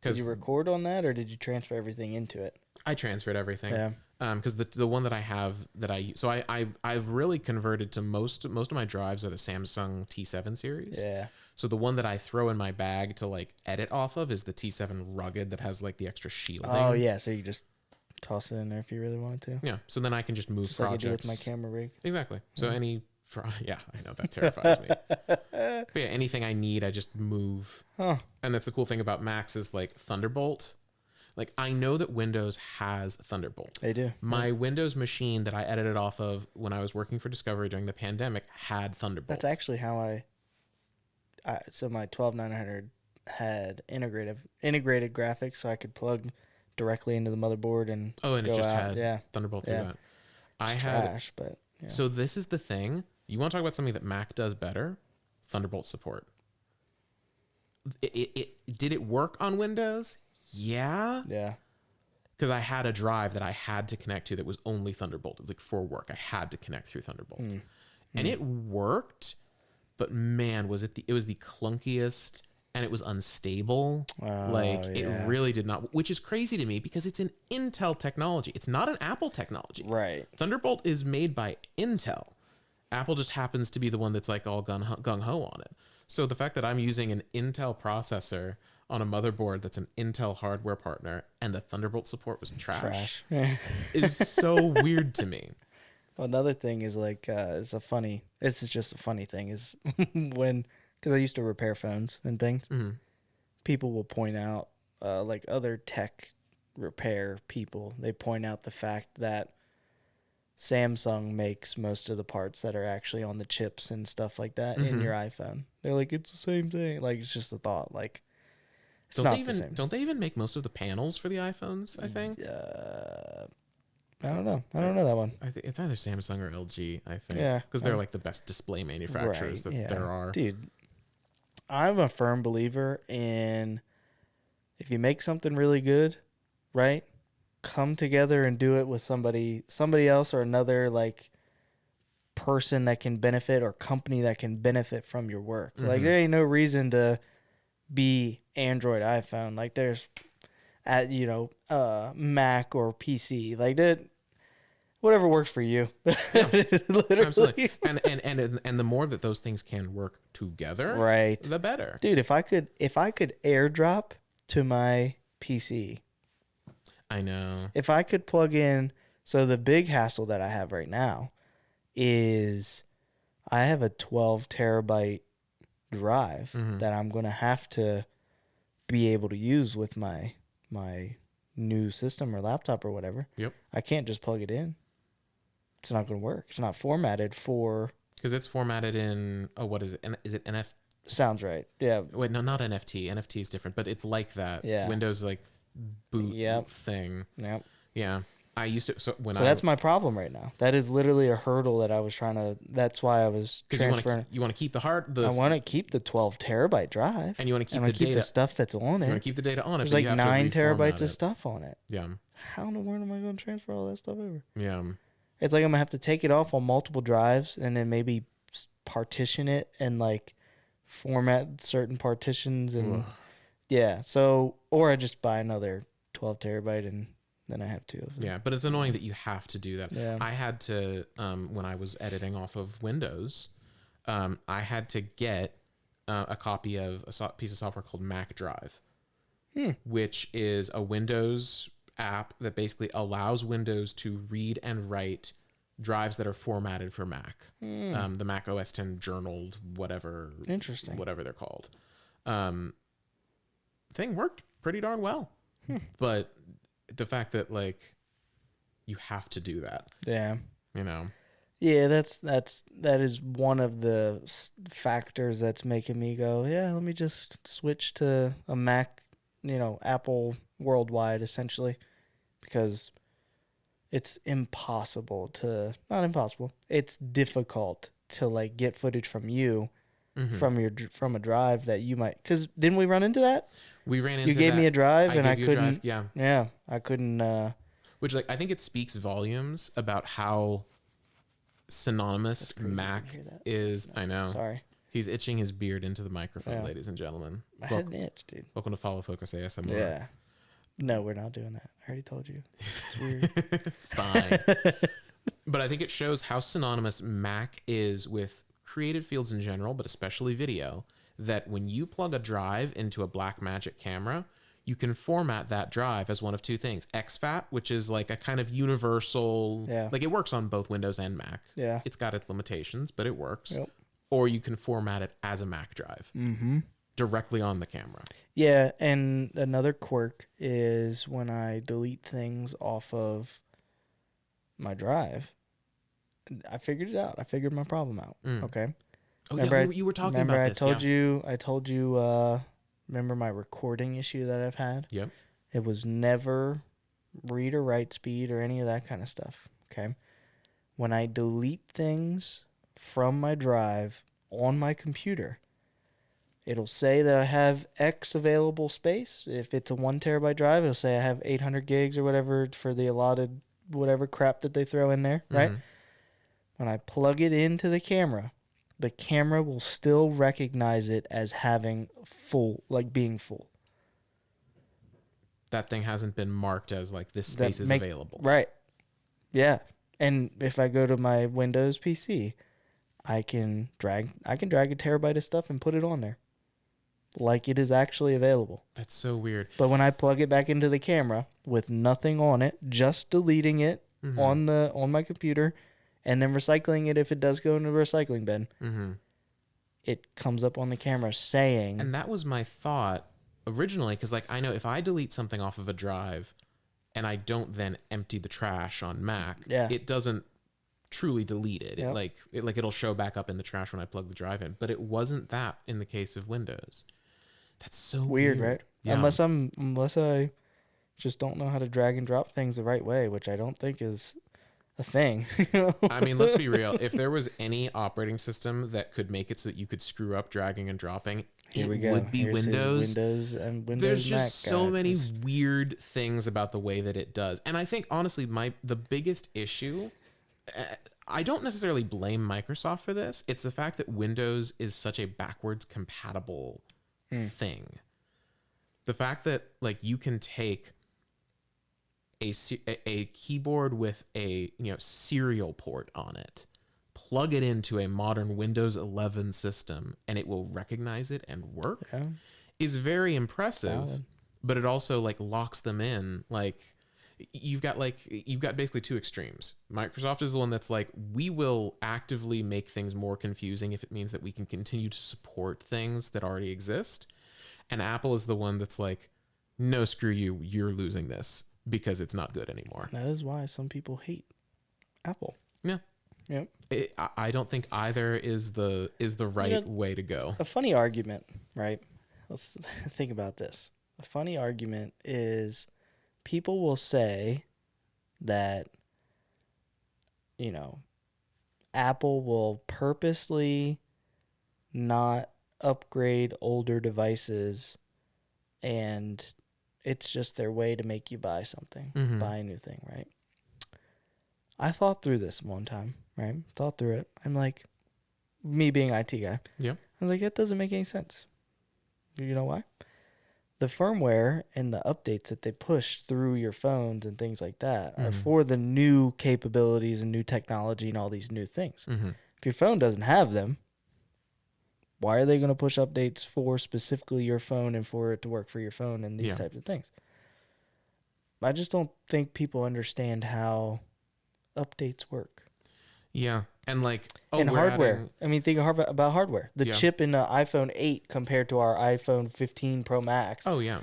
Did you record on that, or did you transfer everything into it? I transferred everything. Yeah. Because the one that I have that I use, so I've really converted to most of my drives are the Samsung T7 series. Yeah. So the one that I throw in my bag to like edit off of is the T7 Rugged that has like the extra shielding. Oh yeah, so you just toss it in there if you really want to. Yeah. So then I can just move just projects. Like I do with my camera rig. Exactly. So I know that terrifies me. But yeah, anything I need, I just move. Huh. And that's the cool thing about Macs is like Thunderbolt. Like I know that Windows has Thunderbolt. They do. My Windows machine that I edited off of when I was working for Discovery during the pandemic had Thunderbolt. That's actually how so my 12900 had integrated graphics, so I could plug directly into the motherboard and it just had Thunderbolt through that. It's trash, but so this is the thing. You want to talk about something that Mac does better? Thunderbolt support. Did it work on Windows? Yeah. Yeah. Because I had a drive that I had to connect to that was only Thunderbolt. It was like for work. I had to connect through Thunderbolt. And it worked, but man, it was the clunkiest and it was unstable. It really did not, which is crazy to me because it's an Intel technology. It's not an Apple technology. Right. Thunderbolt is made by Intel. Apple just happens to be the one that's like all gung-ho on it. So the fact that I'm using an Intel processor on a motherboard that's an Intel hardware partner and the Thunderbolt support was trash. Is so weird to me. Well, another thing is like, it's just a funny thing is because I used to repair phones and things, people will point out, like other tech repair people, they point out the fact that Samsung makes most of the parts that are actually on the chips and stuff like that in your iPhone. They're like, it's the same thing. Like, it's just a thought. Like, it's not the same. Don't they even make most of the panels for the iPhones, I think? I don't know. I don't know that one. I think it's either Samsung or LG, I think. Yeah. Because they're like the best display manufacturers there are. Dude, I'm a firm believer in if you make something really good, right? Come together and do it with somebody else or another like person that can benefit or company that can benefit from your work. Like there ain't no reason to be Android, iPhone. Like there's Mac or PC. Like that, whatever works for you. Literally. Absolutely. And the more that those things can work together, right, the better. Dude, if I could AirDrop to my PC. I know. If I could plug in, so the big hassle that I have right now is I have a 12 terabyte drive that I'm going to have to be able to use with my new system or laptop or whatever. Yep. I can't just plug it in. It's not going to work. It's not formatted for... Because it's formatted in, what is it? Is it NF? Sounds right. Yeah. Wait, no, not NFT. NFT is different, but it's like that. Yeah. Windows like boot thing. Yep. Yeah. I used to, so that's my problem right now. That is literally a hurdle that I was trying to, that's why I was transferring. You want to keep the I want to keep the 12 terabyte drive. And you want to keep the data. The stuff that's on it. You want to keep the data on it. There's like 9 terabytes of stuff on it. Yeah. How in the world am I going to transfer all that stuff over? Yeah. It's like I'm going to have to take it off on multiple drives and then maybe partition it and like format certain partitions. And yeah. So, or I just buy another 12 terabyte and then I have two. Yeah, but it's annoying that you have to do that. Yeah. I had to, when I was editing off of Windows, I had to get a copy of a piece of software called Mac Drive, which is a Windows app that basically allows Windows to read and write drives that are formatted for Mac. The Mac OS 10 journaled, whatever. Interesting. Whatever they're called. Thing worked pretty darn well. But the fact that like you have to do that. Yeah. You know. Yeah, that is one of the factors that's making me go, yeah, let me just switch to a Mac, Apple worldwide essentially, because it's it's difficult to like get footage from you from a drive that you might, because didn't we run into that? We ran into you gave that. me a drive and I couldn't. Yeah, I couldn't. Which like I think it speaks volumes about how synonymous Mac is. No, I know. Sorry. He's itching his beard into the microphone, ladies and gentlemen. I had an itch, dude. Welcome to Follow Focus ASMR. Yeah. No, we're not doing that. I already told you. It's weird. Fine. But I think it shows how synonymous Mac is with creative fields in general, but especially video, that when you plug a drive into a Blackmagic camera, you can format that drive as one of two things. exFAT, which is like a kind of universal, like it works on both Windows and Mac. Yeah. It's got its limitations, but it works. Yep. Or you can format it as a Mac drive directly on the camera. Yeah, and another quirk is when I delete things off of my drive, I figured it out. I figured my problem out. Okay. Oh, remember you were talking about this. I told you, remember my recording issue that I've had? Yep. It was never read or write speed or any of that kind of stuff. Okay. When I delete things from my drive on my computer, it'll say that I have X available space. If it's a 1 terabyte drive, it'll say I have 800 gigs or whatever for the allotted whatever crap that they throw in there, right? When I plug it into the camera will still recognize it as having full, like being full. That thing hasn't been marked as like this space is available. Right. Yeah. And if I go to my Windows PC, I can drag a terabyte of stuff and put it on there. Like it is actually available. That's so weird. But when I plug it back into the camera with nothing on it, just deleting it on my computer and then recycling it if it does go into the recycling bin, it comes up on the camera saying... And that was my thought originally, because like I know if I delete something off of a drive and I don't then empty the trash on Mac, it doesn't truly delete it. Yep. It'll show back up in the trash when I plug the drive in. But it wasn't that in the case of Windows. That's so weird, right? Yeah. Unless I just don't know how to drag and drop things the right way, which I don't think is a thing. I mean, let's be real. If there was any operating system that could make it so that you could screw up dragging and dropping, it would be Windows. There's just so many weird things about the way that it does. And I think, honestly, the biggest issue, I don't necessarily blame Microsoft for this. It's the fact that Windows is such a backwards compatible thing. The fact that like you can take a keyboard with a serial port on it, plug it into a modern Windows 11 system, and it will recognize it and work is very impressive. But it also like locks them in. Like you've got basically two extremes. Microsoft is the one that's like, we will actively make things more confusing if it means that we can continue to support things that already exist. And Apple is the one that's like, no, screw you, you're losing this because it's not good anymore. That is why some people hate Apple. Yeah. Yep. I don't think either is the right way to go. A funny argument, right? Let's think about this. A funny argument is people will say that, Apple will purposely not upgrade older devices, and it's just their way to make you buy something, buy a new thing, right? I thought through this one time, right? Thought through it. I'm like, me being IT guy. Yeah. I was like, it doesn't make any sense. You know why? The firmware and the updates that they push through your phones and things like that are for the new capabilities and new technology and all these new things. If your phone doesn't have them, why are they going to push updates for specifically your phone and for it to work for your phone and these types of things? I just don't think people understand how updates work. Yeah. And like, and hardware. Think about hardware. The chip in the iPhone 8 compared to our iPhone 15 Pro Max. Oh, yeah.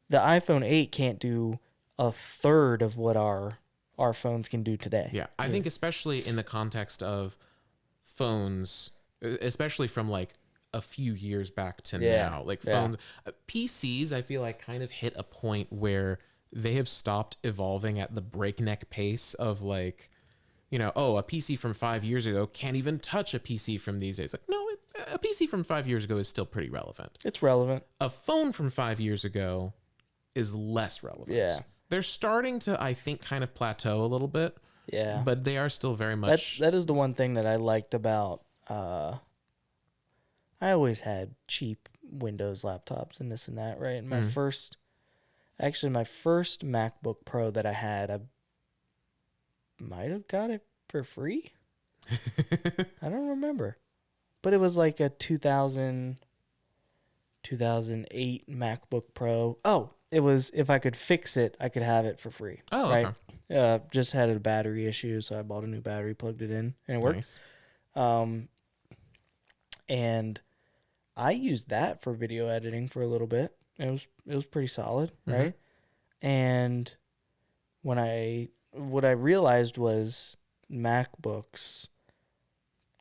The iPhone 8 can't do a third of what our phones can do today. Yeah. I think especially in the context of phones, especially from like a few years back to now, like phones, PCs, I feel like kind of hit a point where they have stopped evolving at the breakneck pace of like, a PC from 5 years ago can't even touch a PC from these days. Like, no, a PC from 5 years ago is still pretty relevant. It's relevant. A phone from 5 years ago is less relevant. Yeah. They're starting to, I think, kind of plateau a little bit. Yeah. But they are still very much... That is the one thing that I liked about... I always had cheap Windows laptops and this and that, right? And my first MacBook Pro that I had, I might have got it for free. I don't remember. But it was like a 2008 MacBook Pro. Oh, it was, if I could fix it, I could have it for free. Oh, right? Okay. Just had a battery issue, so I bought a new battery, plugged it in, and it worked. Nice. And I used that for video editing for a little bit. It was pretty solid, right? And what I realized was MacBooks,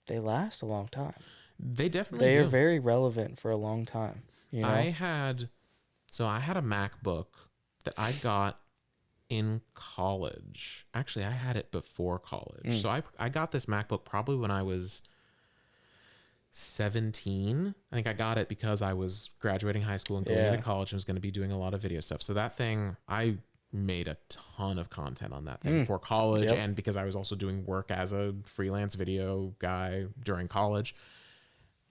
they last a long time. They definitely They do. are very relevant for a long time. I had a MacBook that I got in college. Actually, I had it before college. So I got this MacBook probably when I was 17. I think I got it because I was graduating high school and going into college and was going to be doing a lot of video stuff. So that thing, I made a ton of content on that thing for college, and because I was also doing work as a freelance video guy during college.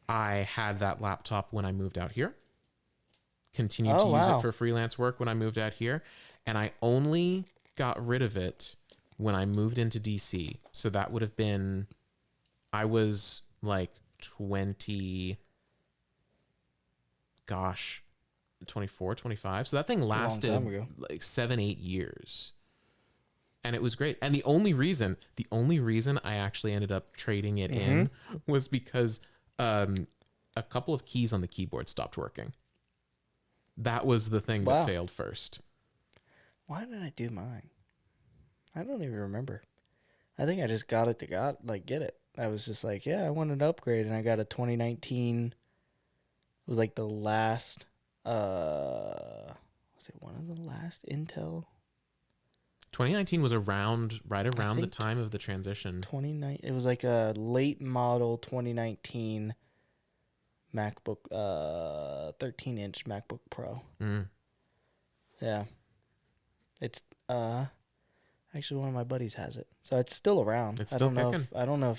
I had that laptop when I moved out here. Continued to use it for freelance work when I moved out here, and I only got rid of it when I moved into DC. So that would have been, I was like 24, 25. So that thing lasted like 7-8 years. And it was great. And the only reason I actually ended up trading it in was because a couple of keys on the keyboard stopped working. That was the thing that failed first. Why did I do mine? I don't even remember. I think I just got it to get it. I was just like, I wanted to upgrade, and I got a 2019. It was like the last, was it one of the last Intel? 2019 was right around the time of the transition. It was like a late model 2019 MacBook, 13-inch MacBook Pro. Yeah. It's, actually, one of my buddies has it, so it's still around. It's still kicking. I don't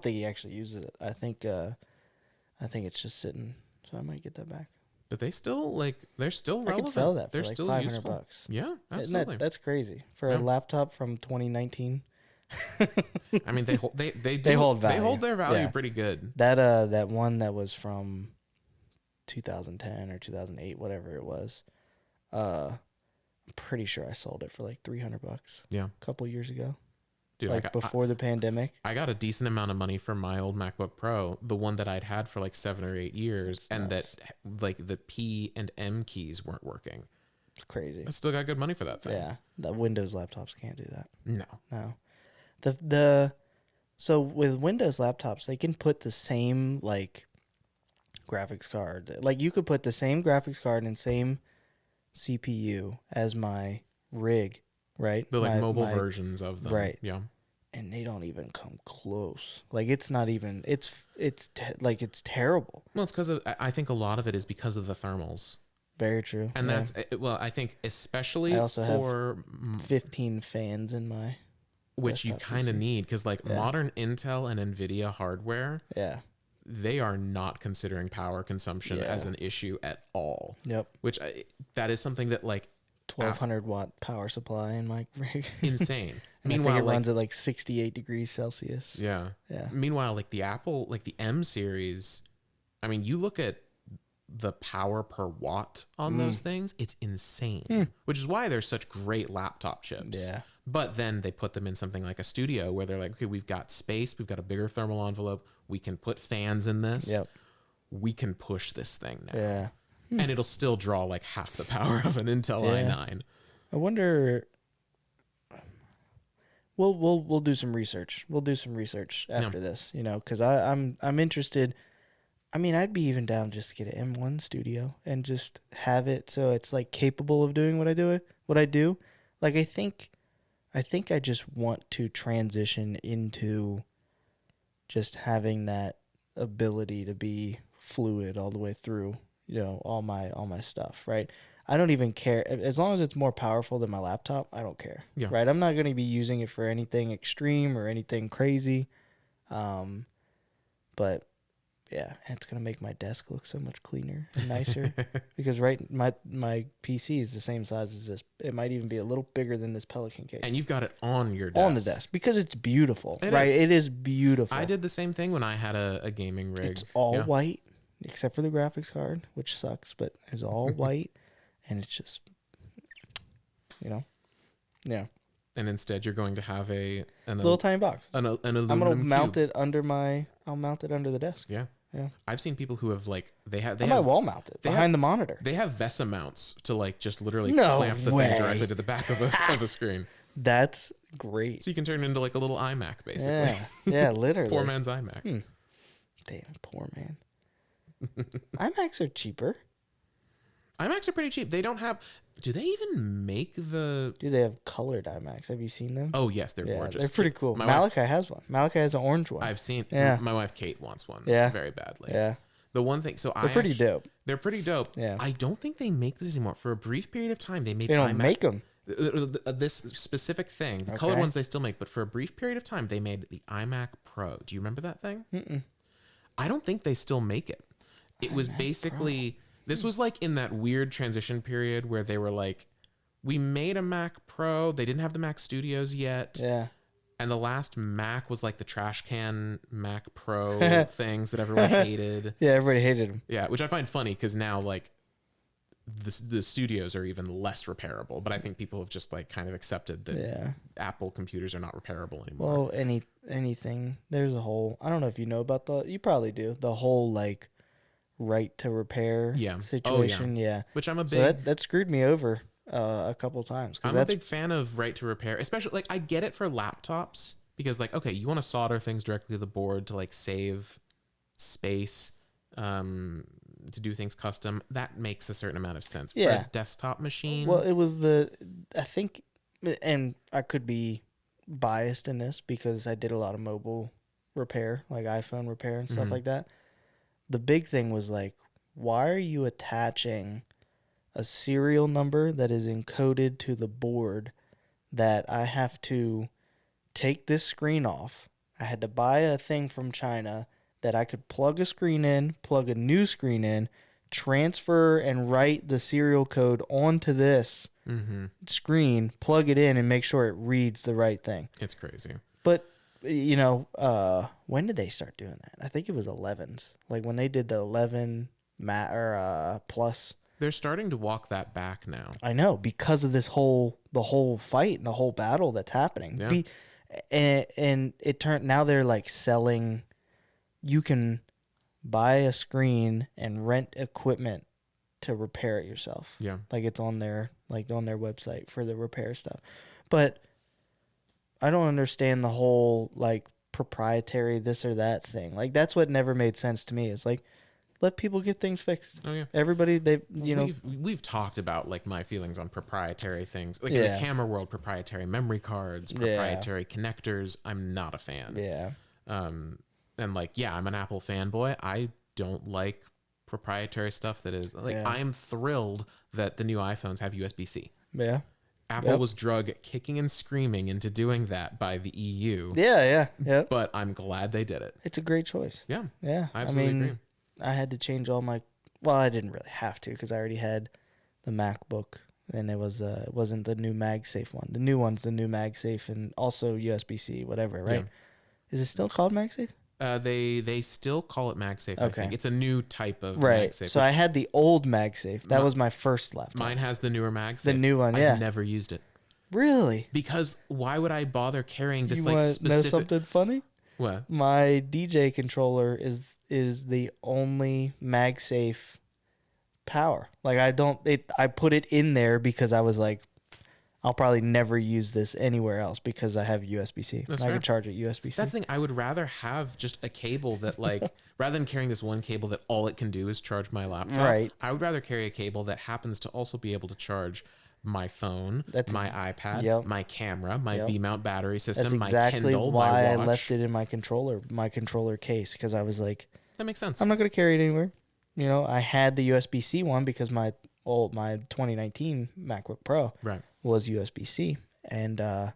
think he actually uses it. I think it's just sitting. So I might get that back. But they're still relevant. I could sell that for they're like still $500. useful. Yeah, absolutely. That's crazy for a laptop from 2019. I mean, they hold value. They hold their value pretty good. That one that was from 2010 or 2008, whatever it was. I'm pretty sure I sold it for like $300 Yeah. a couple years ago. Dude, like before the pandemic. I got a decent amount of money for my old MacBook Pro, the one that I'd had for like 7 or 8 years, and that like the P and M keys weren't working. It's crazy. I still got good money for that thing. Yeah, the Windows laptops can't do that. No. So with Windows laptops, they can put the same like graphics card. Like you could put the same graphics card and same CPU as my rig, right? The like mobile versions of them. Right. Yeah. And they don't even come close. Like it's not even. It's terrible. Well, it's because I think a lot of it is because of the thermals. Very true. And that's I think especially I also for 15 fans in my. Which you kind of need because like modern Intel and NVIDIA hardware. Yeah. They are not considering power consumption as an issue at all. Yep. Which that is something that like 1200 watt power supply in my rig. Insane. Meanwhile, it runs at like 68 degrees Celsius. Yeah. Yeah. Meanwhile, like the Apple, like the M series, I mean, you look at the power per watt on those things, it's insane. Which is why they're such great laptop chips. Yeah. But then they put them in something like a studio where they're like, okay, we've got space, we've got a bigger thermal envelope, we can put fans in this. Yep. We can push this thing now. Yeah. And it'll still draw like half the power of an Intel i9. I wonder. We'll do some research. We'll do some research after this, you know, because I'm interested. I mean, I'd be even down just to get an M1 studio and just have it so it's like capable of doing what I do. Like I think I just want to transition into just having that ability to be fluid all the way through, you know, all my stuff, right? I don't even care as long as it's more powerful than my laptop. I don't care, right? I'm not going to be using it for anything extreme or anything crazy, but yeah, it's going to make my desk look so much cleaner and nicer because my PC is the same size as this. It might even be a little bigger than this Pelican case. And you've got it on your desk. On the desk because it's beautiful, right? It is beautiful. I did the same thing when I had a gaming rig. It's all white except for the graphics card, which sucks, but it's all white and it's just, you know, yeah. And instead, you're going to have a little tiny box. An aluminum I'm gonna mount cube. it under I'll mount it under the desk. Yeah. Yeah. I've seen people who have like they have wall mounted behind the monitor. They have VESA mounts to like just literally No clamp the way. thing directly to the back of a screen. That's great. So you can turn it into like a little iMac basically. Yeah, literally. Poor man's iMac. Damn, poor man. iMacs are cheaper. iMacs are pretty cheap. They don't have. Do they even make the? Do they have colored iMacs? Have you seen them? Oh yes, they're gorgeous. They're pretty cool. Malachi has one. Malachi has an orange one. I've seen. Yeah. My wife Kate wants one. Yeah. Very badly. Yeah. The one thing. So they're pretty dope. They're pretty dope. Yeah. I don't think they make this anymore. For a brief period of time, they made. They don't iMac, make them. This specific thing. The colored ones they still make, but for a brief period of time, they made the iMac Pro. Do you remember that thing? Mm-mm. I don't think they still make it. It was basically. Pro. This was like in that weird transition period where they were like, we made a Mac Pro. They didn't have the Mac Studios yet. Yeah. And the last Mac was like the trash can Mac Pro things that everyone hated. Yeah, everybody hated them. Yeah, which I find funny because now like the studios are even less repairable. But I think people have just like kind of accepted that Apple computers are not repairable anymore. Well, anything. There's a whole. I don't know if you know about you probably do. The whole like right to repair situation. Yeah. Which I'm a big. So that screwed me over a couple times. I'm a big fan of right to repair, especially like I get it for laptops because like, okay, you want to solder things directly to the board to like save space, to do things custom. That makes a certain amount of sense for a desktop machine. Well, it was I think, and I could be biased in this because I did a lot of mobile repair, like iPhone repair and stuff like that. The big thing was like, why are you attaching a serial number that is encoded to the board that I have to take this screen off? I had to buy a thing from China that I could plug a screen in, plug a new screen in, transfer and write the serial code onto this screen, plug it in, and make sure it reads the right thing. It's crazy. But, you know, when did they start doing that? I think it was 11s. Like when they did the 11 Plus. They're starting to walk that back now. I know, because of the whole fight and the whole battle that's happening. Yeah. And it turned, now they're like selling, you can buy a screen and rent equipment to repair it yourself. Yeah. Like it's on their website for the repair stuff. But I don't understand the whole like proprietary this or that thing. Like that's what never made sense to me. It's like, let people get things fixed. Oh yeah. Everybody, we've talked about like my feelings on proprietary things, like in the camera world, proprietary memory cards, proprietary connectors. I'm not a fan. Yeah. And like, yeah, I'm an Apple fanboy. I don't like proprietary stuff that is like, I am thrilled that the new iPhones have USB-C. Yeah. Apple was drugged kicking and screaming into doing that by the EU. Yeah. But I'm glad they did it. It's a great choice. Yeah. Yeah. I absolutely agree. I had to change all my, well, I didn't really have to because I already had the MacBook and it wasn't the new MagSafe one. The new one's the new MagSafe and also USB-C, whatever, right? Yeah. Is it still called MagSafe? They still call it MagSafe. Okay. I think it's a new type of MagSafe. So I had the old MagSafe. That was my first laptop. Mine has the newer MagSafe. The new one, yeah. I've never used it. Really? Because why would I bother carrying this like specific? Know something funny? What? My DJ controller is the only MagSafe power. Like I put it in there because I was like, I'll probably never use this anywhere else because I have USB-C. I can charge it USB-C. That's the thing. I would rather have just a cable that like, rather than carrying this one cable that all it can do is charge my laptop. Right. I would rather carry a cable that happens to also be able to charge my phone, my iPad, my camera, my V-mount battery system, my Kindle, my watch. That's exactly why I left it in my controller case, because I was like, that makes sense. I'm not going to carry it anywhere. You know, I had the USB-C one because my 2019 MacBook Pro was USB-C, and I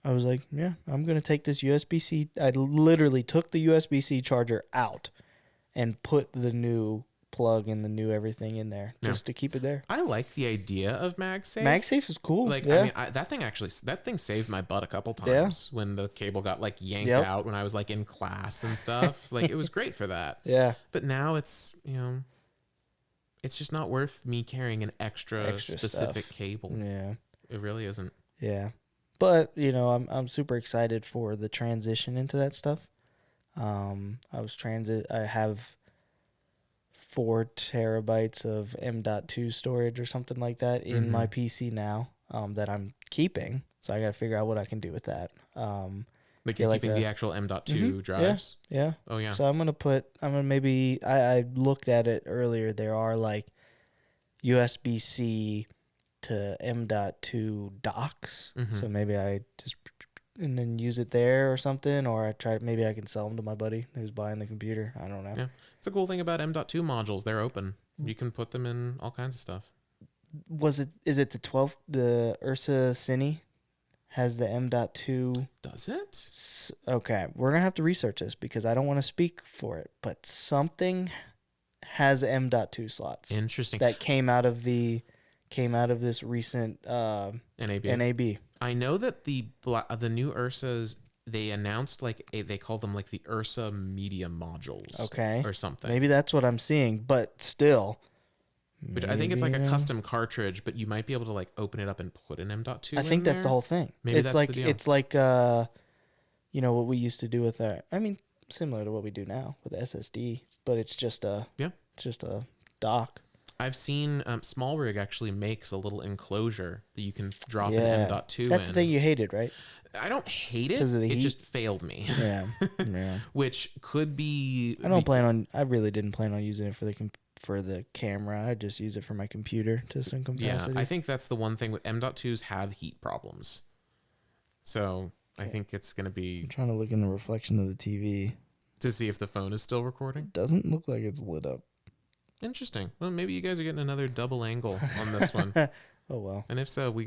was like, yeah, I'm going to take this USB-C. I literally took the USB-C charger out and put the new plug and the new everything in there just to keep it there. I like the idea of MagSafe. MagSafe is cool. Like, I mean, that thing saved my butt a couple times when the cable got like yanked out when I was like in class and stuff. Like, it was great for that. Yeah. But now it's, you know, it's just not worth me carrying an extra specific cable. Yeah. It really isn't. Yeah. But, you know, I'm super excited for the transition into that stuff. I have 4 terabytes of M.2 storage or something like that in my PC now, that I'm keeping. So I got to figure out what I can do with that. Like you're keeping the actual M.2 drives? Yeah. Oh, yeah. So I'm going to maybe, I looked at it earlier. There are like USB-C to M.2 docks. So maybe I just, and then use it there or something, or maybe I can sell them to my buddy who's buying the computer. I don't know. Yeah. It's a cool thing about M.2 modules. They're open. You can put them in all kinds of stuff. Is it the Ursa Cine has the M.2? Does it? Okay. We're going to have to research this because I don't want to speak for it, but something has M.2 slots. Interesting. That came out of this recent NAB. I know that the new Ursas, they announced they call them like the Ursa Media Modules. Okay. Or something. Maybe that's what I'm seeing, but still. Which I think it's like a custom cartridge, but you might be able to like open it up and put an M.2 I think that's the whole thing. Maybe it's that's like the deal. It's like you know what we used to do with similar to what we do now with the SSD, but it's just a dock. I've seen Small Rig actually makes a little enclosure that you can drop an M.2 in. That's the thing you hated, right? I don't hate it. It just failed me. Yeah. Which could be. I really didn't plan on using it for the camera. I just use it for my computer to some capacity. Yeah, I think that's the one thing with M.2s have heat problems. So I think it's going to be. I'm trying to look in the reflection of the TV to see if the phone is still recording. It doesn't look like it's lit up. Interesting. Well, maybe you guys are getting another double angle on this one. Oh well. And if so, we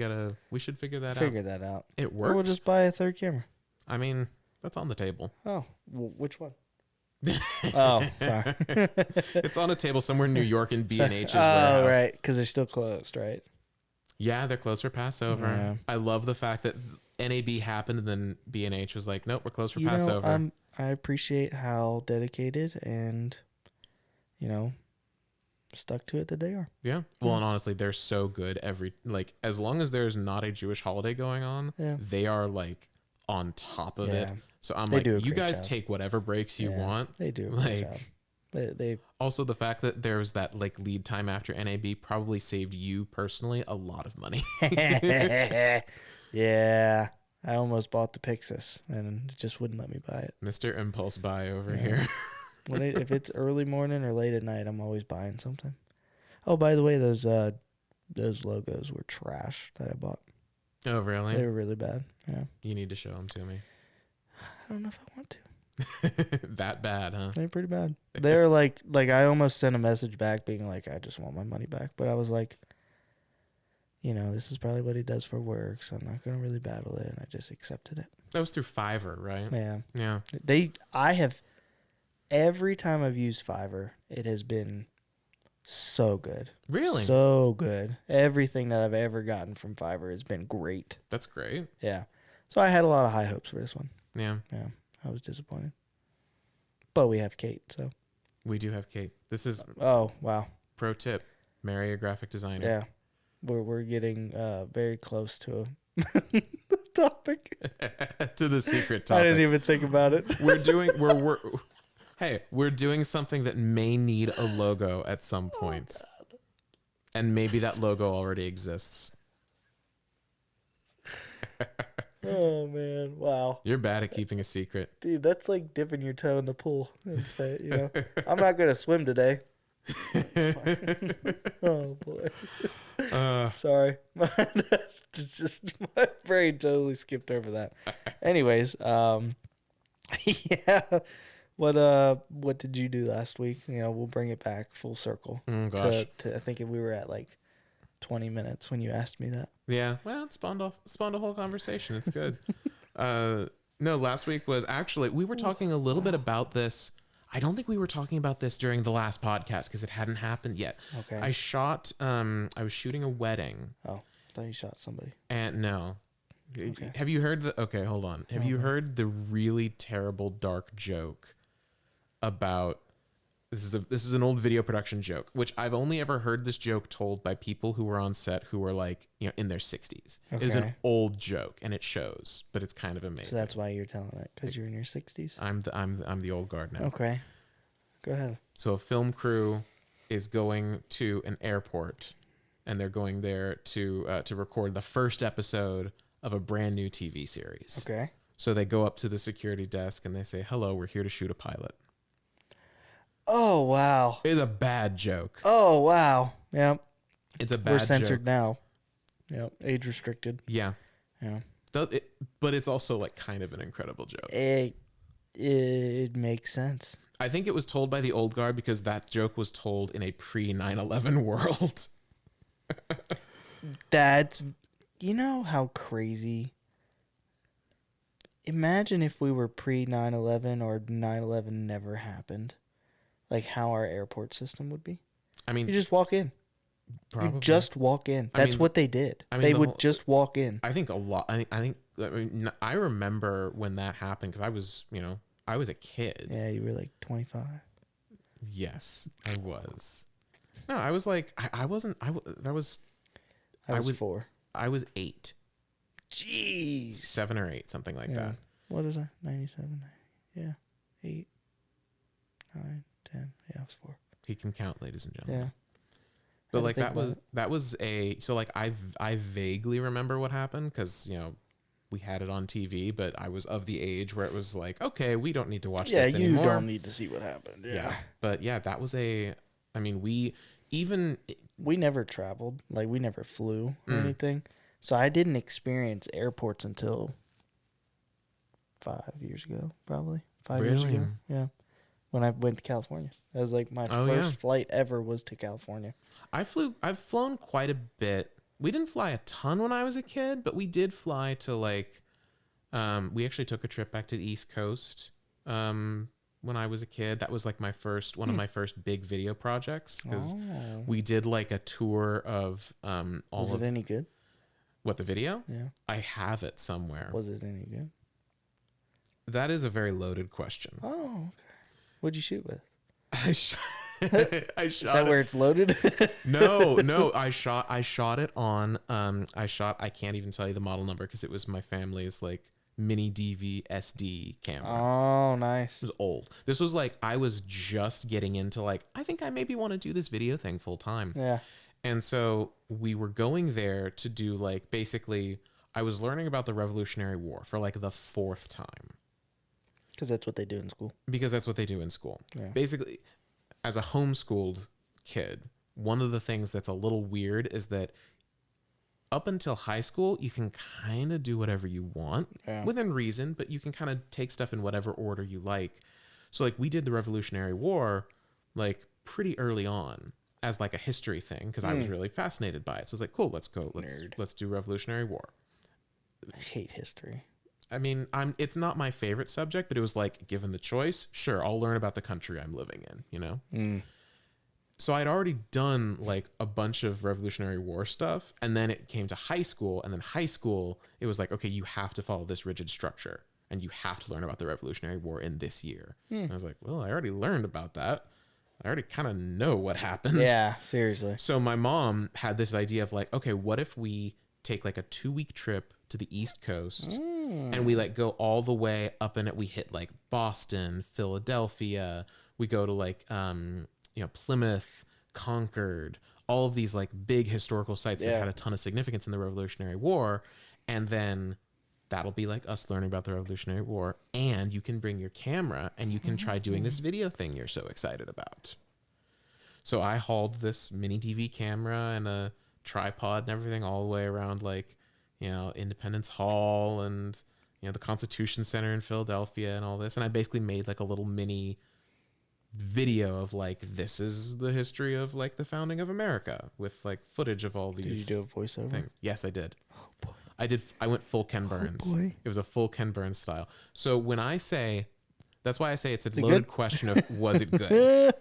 should figure that out. It works. Or we'll just buy a third camera. I mean, that's on the table. Oh, which one? Oh, sorry. It's on a table somewhere in New York in B&H's warehouse. Oh, right, because they're still closed, right? Yeah, they're closed for Passover. Yeah. I love the fact that NAB happened and then B&H was like, nope, we're closed for Passover. I appreciate how dedicated and, stuck to it that they are. Yeah. Well, and honestly, they're so good as long as there's not a Jewish holiday going on, they are like on top of it. So I'm like, you guys take whatever breaks you want. They do a great job. They also, the fact that there's that like lead time after NAB probably saved you personally a lot of money. Yeah. I almost bought the Pixis and it just wouldn't let me buy it. Mr. Impulse Buy over here. If it's early morning or late at night, I'm always buying something. Oh, by the way, those logos were trash that I bought. Oh, really? They were really bad. Yeah. You need to show them to me. I don't know if I want to. That bad, huh? They're pretty bad. They're like I almost sent a message back being like, I just want my money back. But I was like, this is probably what he does for work, so I'm not going to really battle it. And I just accepted it. That was through Fivver, right? Yeah. Yeah. Every time I've used Fivver, it has been so good. Really? So good. Everything that I've ever gotten from Fivver has been great. That's great. Yeah. So I had a lot of high hopes for this one. Yeah. Yeah. I was disappointed. But we have Kate, so. We do have Kate. This is... Oh, wow. Pro tip. Marry a graphic designer. Yeah. We're getting very close to a topic. To the secret topic. I didn't even think about it. We're doing something that may need a logo at some point. And maybe that logo already exists. Oh, man. Wow. You're bad at keeping a secret. Dude, that's like dipping your toe in the pool and say, I'm not going to swim today. Oh, boy. Sorry. It's just my brain totally skipped over that. Anyways, yeah. What did you do last week? We'll bring it back full circle. Oh, gosh. I think we were at like 20 minutes when you asked me that. Yeah. Well, it spawned a whole conversation. It's good. No, last week was actually, we were talking a little bit about this. I don't think we were talking about this during the last podcast because it hadn't happened yet. Okay. I was shooting a wedding. Oh, I thought you shot somebody. And no. Okay. Have you heard okay, hold on. Have you heard the really terrible dark joke about this is an old video production joke, which I've only ever heard this joke told by people who were on set who were like, in their 60s. Okay. It was an old joke and it shows, but it's kind of amazing. So that's why you're telling it, because you're in your 60s? I'm the old guard now. Okay. Go ahead. So a film crew is going to an airport and they're going there to record the first episode of a brand new TV series. Okay. So they go up to the security desk and they say, "Hello, we're here to shoot a pilot." Oh, wow. It's a bad joke. Oh, wow. Yep. It's a bad joke. We're censored now. Yep. Age restricted. Yeah. Yeah. But it's also like kind of an incredible joke. It makes sense. I think it was told by the old guard because that joke was told in a pre-9/11 world. That's, how crazy. Imagine if we were pre-9/11 or 9/11 never happened. Like how our airport system would be. I mean, you just walk in. Probably. You just walk in. That's what they did. They would just walk in. I think a lot. I remember when that happened because I was a kid. Yeah, you were like 25. Yes, I was. No, I was like, I wasn't. I was 4. I was 8. Jeez. 7 or 8, something like that. What is that? 97. Yeah. 8, 9, 10. Yeah, I was 4. He can count, ladies and gentlemen. Yeah. But like I vaguely remember what happened because we had it on TV, but I was of the age where it was like, okay, we don't need to watch this anymore. Yeah, you don't need to see what happened. Yeah. But yeah, that was we never traveled, like we never flew or anything. So I didn't experience airports until 5 years ago, probably 5 years ago. Yeah. When I went to California. That was like my first flight ever was to California. I've flown quite a bit. We didn't fly a ton when I was a kid, but we did fly to we actually took a trip back to the East Coast when I was a kid. That was like one of my first big video projects because we did like a tour of Was it any good? What, the video? Yeah. I have it somewhere. Was it any good? That is a very loaded question. Oh, okay. What'd you shoot with? I Is shot that it. where it's loaded? No. I shot it on. I can't even tell you the model number because it was my family's like mini DV SD camera. Oh, nice. It was old. This was like I was just getting into like I think I maybe want to do this video thing full time. Yeah. And so we were going there to do like basically I was learning about the Revolutionary War for like the 4th time. Because that's what they do in school. Because that's what they do in school. Yeah. Basically, as a homeschooled kid, one of the things that's a little weird is that up until high school, you can kind of do whatever you want within reason, but you can kind of take stuff in whatever order you like. So like we did the Revolutionary War like pretty early on as like a history thing because I was really fascinated by it. So I was like, cool, let's go. Let's do Revolutionary War. I hate history. I mean, it's not my favorite subject, but it was like, given the choice, sure, I'll learn about the country I'm living in, you know? So I'd already done like a bunch of Revolutionary War stuff. And then it came to high school. And then high school, it was like, okay, you have to follow this rigid structure and you have to learn about the Revolutionary War in this year. And I was like, well, I already learned about that. I already kind of know what happened. Yeah, seriously. So my mom had this idea of like, okay, what if we take like a 2-week trip to the East Coast and we like go all the way up in it. We hit like Boston, Philadelphia. We go to like, Plymouth, Concord, all of these like big historical sites that had a ton of significance in the Revolutionary War. And then that'll be like us learning about the Revolutionary War. And you can bring your camera and you can try doing this video thing you're so excited about. So I hauled this mini DV camera and a tripod and everything all the way around like, Independence Hall and, the Constitution Center in Philadelphia and all this. And I basically made like a little mini video of like, this is the history of like the founding of America with like footage of all these. Did you do a voiceover? Things. Yes, I did. Oh, boy. I went full Ken Burns. Boy. It was a full Ken Burns style. So when I say, that's why I say it's a loaded question of, was it good?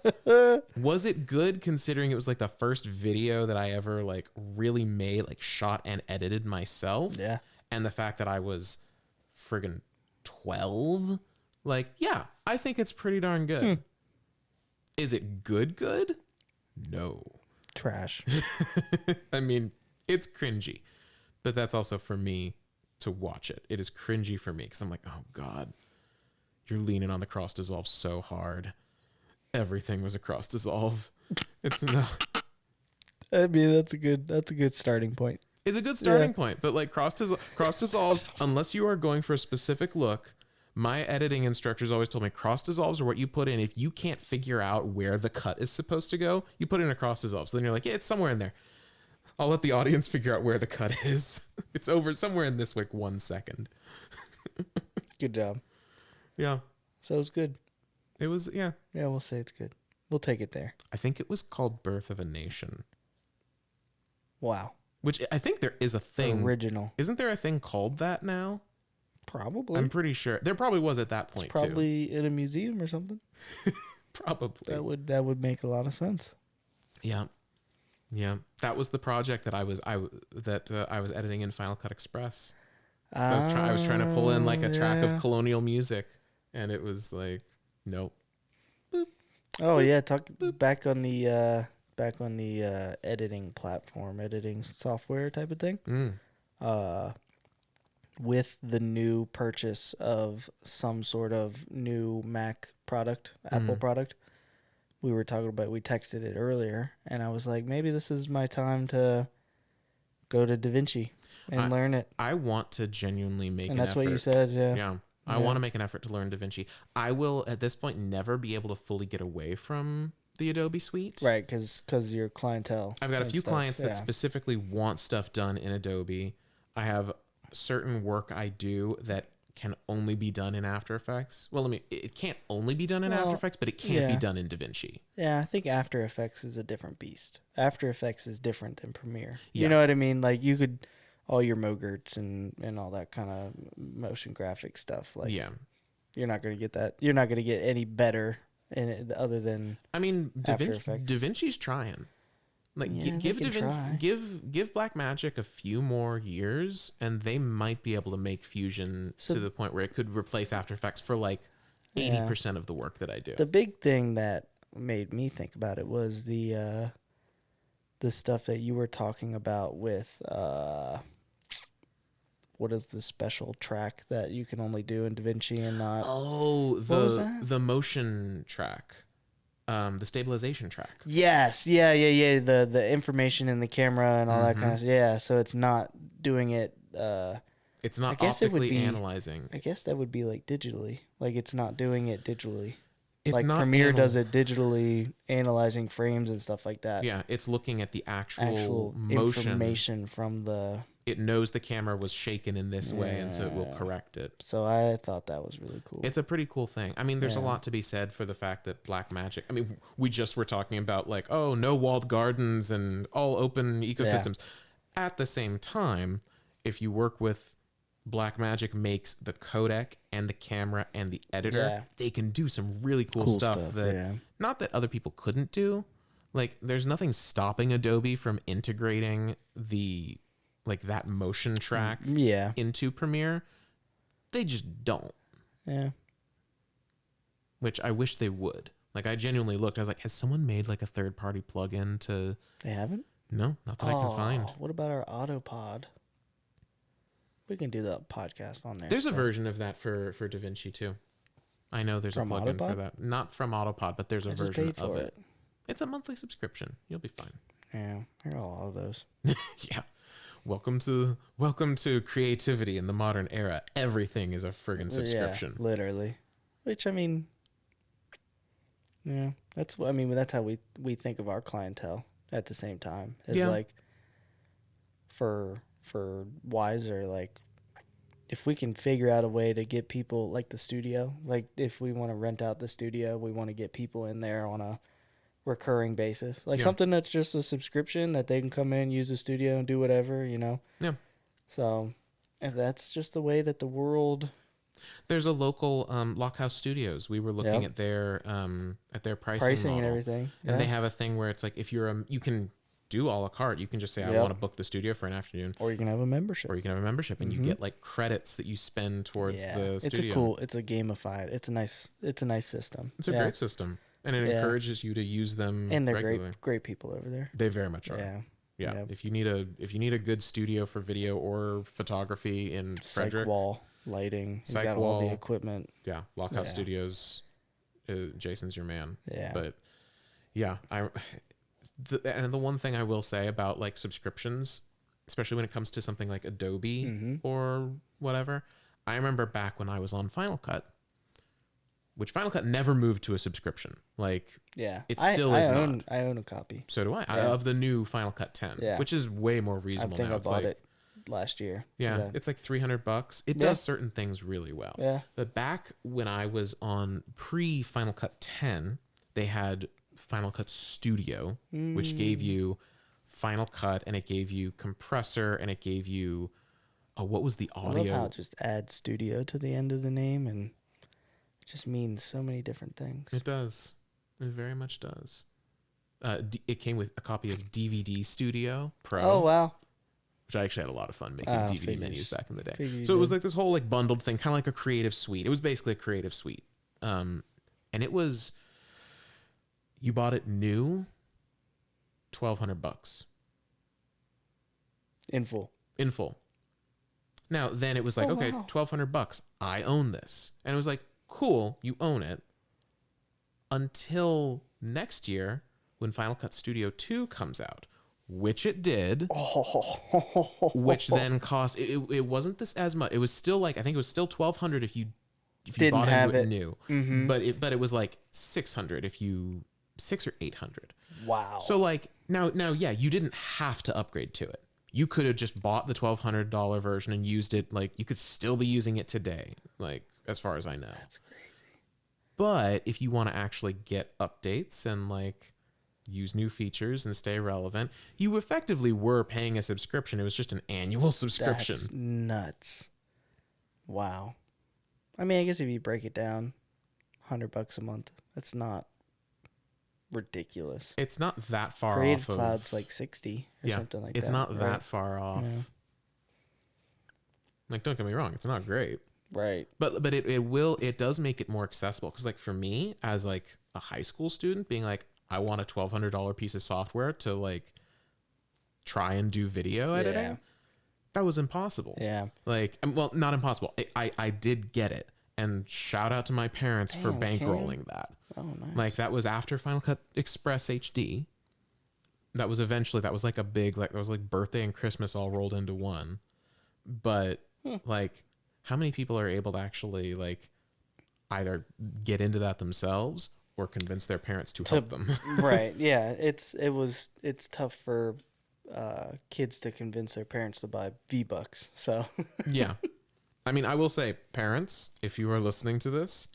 Was it good considering it was like the first video that I ever like really made, like shot and edited myself? Yeah. And the fact that I was friggin' 12, like, yeah, I think it's pretty darn good. Is it good? No. Trash. I mean, it's cringy, but that's also for me to watch it. It is cringy for me because I'm like, oh God, you're leaning on the cross dissolve so hard. Everything was a cross dissolve. It's no. I mean, that's a good starting point. It's a good starting point, but like cross dissolves, unless you are going for a specific look, my editing instructors always told me cross dissolves are what you put in. If you can't figure out where the cut is supposed to go, you put in a cross dissolve. So then you're like, yeah, it's somewhere in there. I'll let the audience figure out where the cut is. It's over somewhere in this like 1 second. Good job. Yeah. So it's good. It was, yeah. Yeah, we'll say it's good. We'll take it there. I think it was called Birth of a Nation. Wow. Which I think there is a thing. Original. Isn't there a thing called that now? Probably. I'm pretty sure. There probably was at that point, probably in a museum or something. Probably. That would make a lot of sense. Yeah. Yeah. That was the project that I was editing in Final Cut Express. So I was trying to pull in like a track of colonial music, and it was like, nope. Boop. Oh yeah, back on the editing platform, editing software type of thing. With the new purchase of some sort of new Mac product, Apple product, we texted it earlier, and I was like, maybe this is my time to go to DaVinci and learn it. I want to genuinely make an effort. And that's what you said, yeah. Yeah. I want to make an effort to learn DaVinci. I will, at this point, never be able to fully get away from the Adobe suite. Right, because your clientele. I've got a few clients that specifically want stuff done in Adobe. I have certain work I do that can only be done in After Effects. Well, it can't only be done in After Effects, but it can be done in DaVinci. Yeah, I think After Effects is a different beast. After Effects is different than Premiere. Yeah. You know what I mean? Like you could, all your Mogerts and all that kind of motion graphic stuff. Like, you're not going to get that. You're not going to get any better in it other than. I mean, DaVinci's trying. Like give Blackmagic a few more years, and they might be able to make Fusion to the point where it could replace After Effects for like 80% of the work that I do. The big thing that made me think about it was the stuff that you were talking about with what is the special track that you can only do in DaVinci and not? Oh, What was that? the motion track, the stabilization track. Yes, yeah. The information in the camera and all that kind of stuff. Yeah, so it's not doing it. It's not I guess it would optically be- analyzing. I guess that would be like digitally. Like it's not doing it digitally. It's Like not Premiere does it digitally, analyzing frames and stuff like that. Yeah, it's looking at the actual Actual motion. information from the. It knows the camera was shaken in this way, and so it will correct it. So I thought that was really cool. It's a pretty cool thing. I mean, there's a Yeah. lot to be said for the fact that Blackmagic. I mean, we just were talking about like, oh, no walled gardens and all open ecosystems. At the same time, if you work with Blackmagic makes the codec and the camera and the editor, Yeah. they can do some really cool stuff that not that other people couldn't do. Like, there's nothing stopping Adobe from integrating the like that motion track into Premiere. They just don't. Yeah. Which I wish they would. Like, I genuinely looked. I was like, has someone made like a third-party plugin to? They haven't? No, not that I can find. What about our Autopod? We can do the podcast on there. There's a version of that for DaVinci too. I know there's From a plugin Autopod? for that. Not from Autopod, but there's a I just version paid of for it. It's a monthly subscription. You'll be fine. Yeah, I got a lot of those. Yeah. Welcome to creativity in the modern era. Everything is a friggin' subscription. Yeah, literally. Which I mean, yeah, that's how we think of our clientele at the same time. It's like for Wiser, like if we can figure out a way to get people like the studio, like if we want to rent out the studio, we want to get people in there on a recurring basis, like something that's just a subscription that they can come in, use the studio and do whatever, you know? Yeah. So if that's just the way that the world. There's a local Lockhouse Studios. We were looking at their pricing model, and everything. and they have a thing where it's like if you're you can do a la carte. You can just say I want to book the studio for an afternoon, or you can have a membership, and you get like credits that you spend towards the studio. It's a gamified. It's a nice system. It's a great system, and it encourages you to use them. And they're regularly. great people over there. They very much are. Yeah. Yep. If you need a good studio for video or photography in Frederick, Psych wall lighting, you got all the equipment. Yeah, Lockhouse Studios. Jason's your man. Yeah, but yeah, and the one thing I will say about like subscriptions, especially when it comes to something like Adobe or whatever, I remember back when I was on Final Cut, which Final Cut never moved to a subscription. Like, it still is not. I own a copy. So do I. Of the new Final Cut 10, which is way more reasonable now. I bought it last year. Yeah, it's like $300. It does certain things really well. Yeah. But back when I was on pre-Final Cut 10, they had Final Cut Studio, which gave you Final Cut, and it gave you compressor, and it gave you what was the audio? I love how it just adds studio to the end of the name, and it just means so many different things. It does. It very much does. It came with a copy of DVD Studio Pro. Oh wow! Which I actually had a lot of fun making DVD menus back in the day. So it was like this whole like bundled thing, kind of like a creative suite. It was basically a creative suite, and it was. You bought it new, $1,200 in full. In full. Now then, it was like okay, $1,200. I own this, and it was like cool. You own it until next year when Final Cut Studio 2 comes out, which it did. Which then cost. It wasn't this as much. It was still like I think it was still $1,200 if you bought into it new, but it was like $600 if you. $600 or $800. Wow. So like now, yeah, you didn't have to upgrade to it. You could have just bought the $1,200 version and used it. Like you could still be using it today. Like as far as I know. That's crazy. But if you want to actually get updates and like use new features and stay relevant, you effectively were paying a subscription. It was just an annual subscription. That's nuts. Wow. I mean, I guess if you break it down, $100 a month. That's not ridiculous. It's not that far Creative off of Cloud's like 60 or something like that. It's not that far off. Yeah. Like, don't get me wrong, it's not great. Right. But it does make it more accessible. Because like for me, as like a high school student being like, I want a $1,200 piece of software to like try and do video editing. Yeah. That was impossible. Yeah. Like, well, not impossible. I did get it. And shout out to my parents for bankrolling that. Oh, nice. Like, that was after Final Cut Express HD. That was like a big, like, it was like birthday and Christmas all rolled into one. But, like, how many people are able to actually, like, either get into that themselves or convince their parents to help them? Right. Yeah. It's tough for kids to convince their parents to buy V-Bucks. So. Yeah. I mean, I will say, parents, if you are listening to this,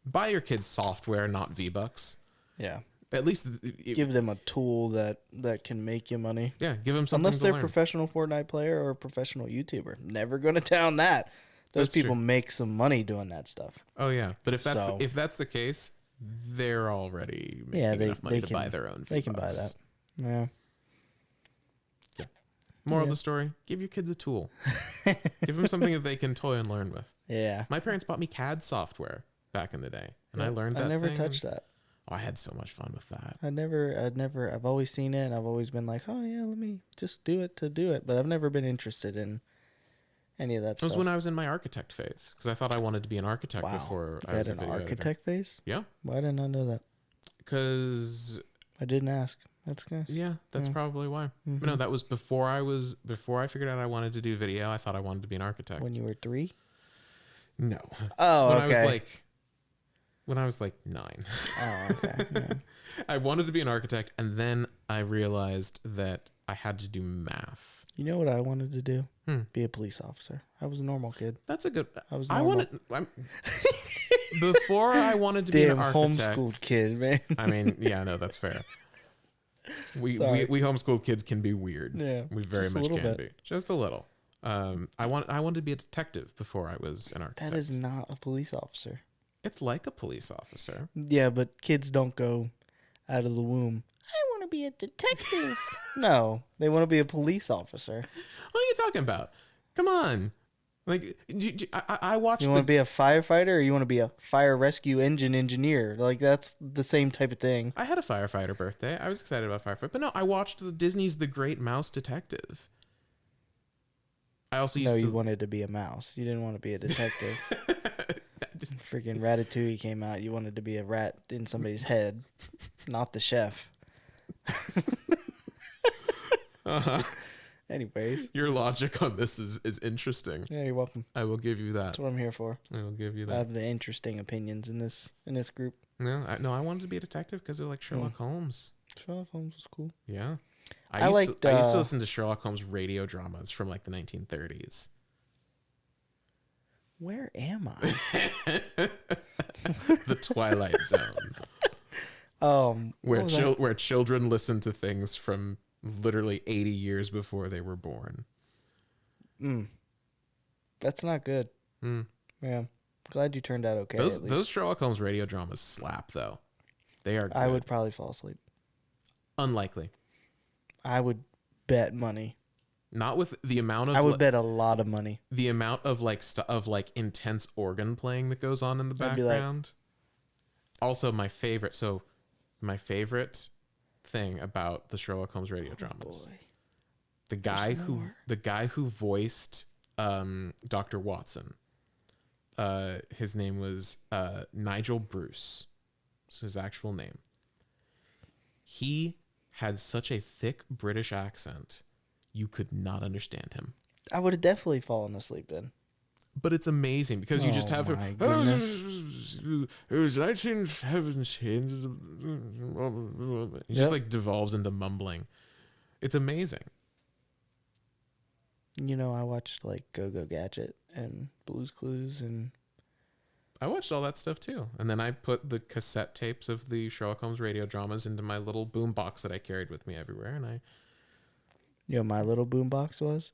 buy your kids software, not V-Bucks. Yeah. At least give them a tool that can make you money. Yeah, give them something. Unless they're a learn. professional Fortnite player or a professional YouTuber, never going to down that. Those That's people true. make some money doing that stuff. Oh yeah, but if that's the case, they're already making enough money to buy their own V-Bucks. They can buy that. Yeah. Moral of the story: give your kids a tool. Give them something that they can toy and learn with. Yeah. My parents bought me CAD software back in the day, and I learned that. I never touched that. Oh, I had so much fun with that. I've always seen it, and I've always been like, oh yeah, let me just do it to do it. But I've never been interested in any of that stuff. It was when I was in my architect phase, because I thought I wanted to be an architect before I was a video architect phase? Yeah. Why didn't I know that? Because I didn't ask. That's good. Yeah, that's probably why. Mm-hmm. But no, that was before I figured out I wanted to do video. I thought I wanted to be an architect. When you were 3? No. Oh, okay. When I was like 9. Oh, okay. Yeah. I wanted to be an architect, and then I realized that I had to do math. You know what I wanted to do? Be a police officer. I was a normal kid. That's a good. I was normal. Before I wanted to be an architect. Homeschooled kid, man. I mean, yeah, no, that's fair. We homeschool kids can be weird. Yeah, we very much can be. Just a little. I wanted to be a detective before I was an architect. That is not a police officer. It's like a police officer. Yeah, but kids don't go out of the womb, I want to be a detective. No, they want to be a police officer. What are you talking about? Come on. Like, I watched. You want to be a firefighter, or you want to be a fire rescue engine engineer? Like, that's the same type of thing. I had a firefighter birthday. I was excited about firefighter, but no, I watched Disney's The Great Mouse Detective. I also used you wanted to be a mouse. You didn't want to be a detective. Freaking Ratatouille came out. You wanted to be a rat in somebody's head, not the chef. Uh-huh. Anyways, your logic on this is interesting. Yeah, you're welcome. I will give you that. That's what I'm here for. I will give you that. I have the interesting opinions in this group. No, I wanted to be a detective because they're like Sherlock Holmes. Sherlock Holmes was cool. Yeah, I used to listen to Sherlock Holmes radio dramas from like the 1930s. Where am I? The Twilight Zone. Where children listen to things from literally 80 years before they were born. That's not good. Yeah. Glad you turned out okay. Those Sherlock Holmes radio dramas slap though. They are good. I would probably fall asleep. Unlikely. I would bet money. Not with the amount of. I would bet a lot of money. The amount of intense organ playing that goes on in the background. Also, my favorite thing about the Sherlock Holmes radio dramas. Boy. The guy who voiced Dr. Watson. His name was Nigel Bruce. That's his actual name. He had such a thick British accent. You could not understand him. I would have definitely fallen asleep then. But it's amazing because you just have her. It was 1917. He just like devolves into mumbling. It's amazing. You know, I watched like Go-Go Gadget and Blue's Clues, and I watched all that stuff too. And then I put the cassette tapes of the Sherlock Holmes radio dramas into my little boom box that I carried with me everywhere. And you know, my little boom box was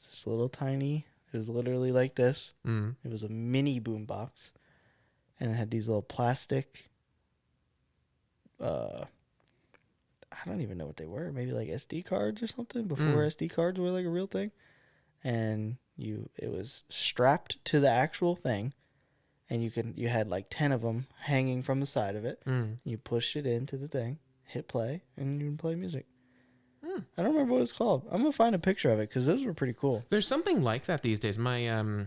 this little tiny. It was literally like this. It was a mini boom box, and it had these little plastic. I don't even know what they were. Maybe like SD cards or something before SD cards were like a real thing. And it was strapped to the actual thing, and you had like 10 of them hanging from the side of it. Mm. You pushed it into the thing, hit play, and you can play music. Mm. I don't remember what it's called. I'm gonna find a picture of it because those were pretty cool. There's something like that these days. My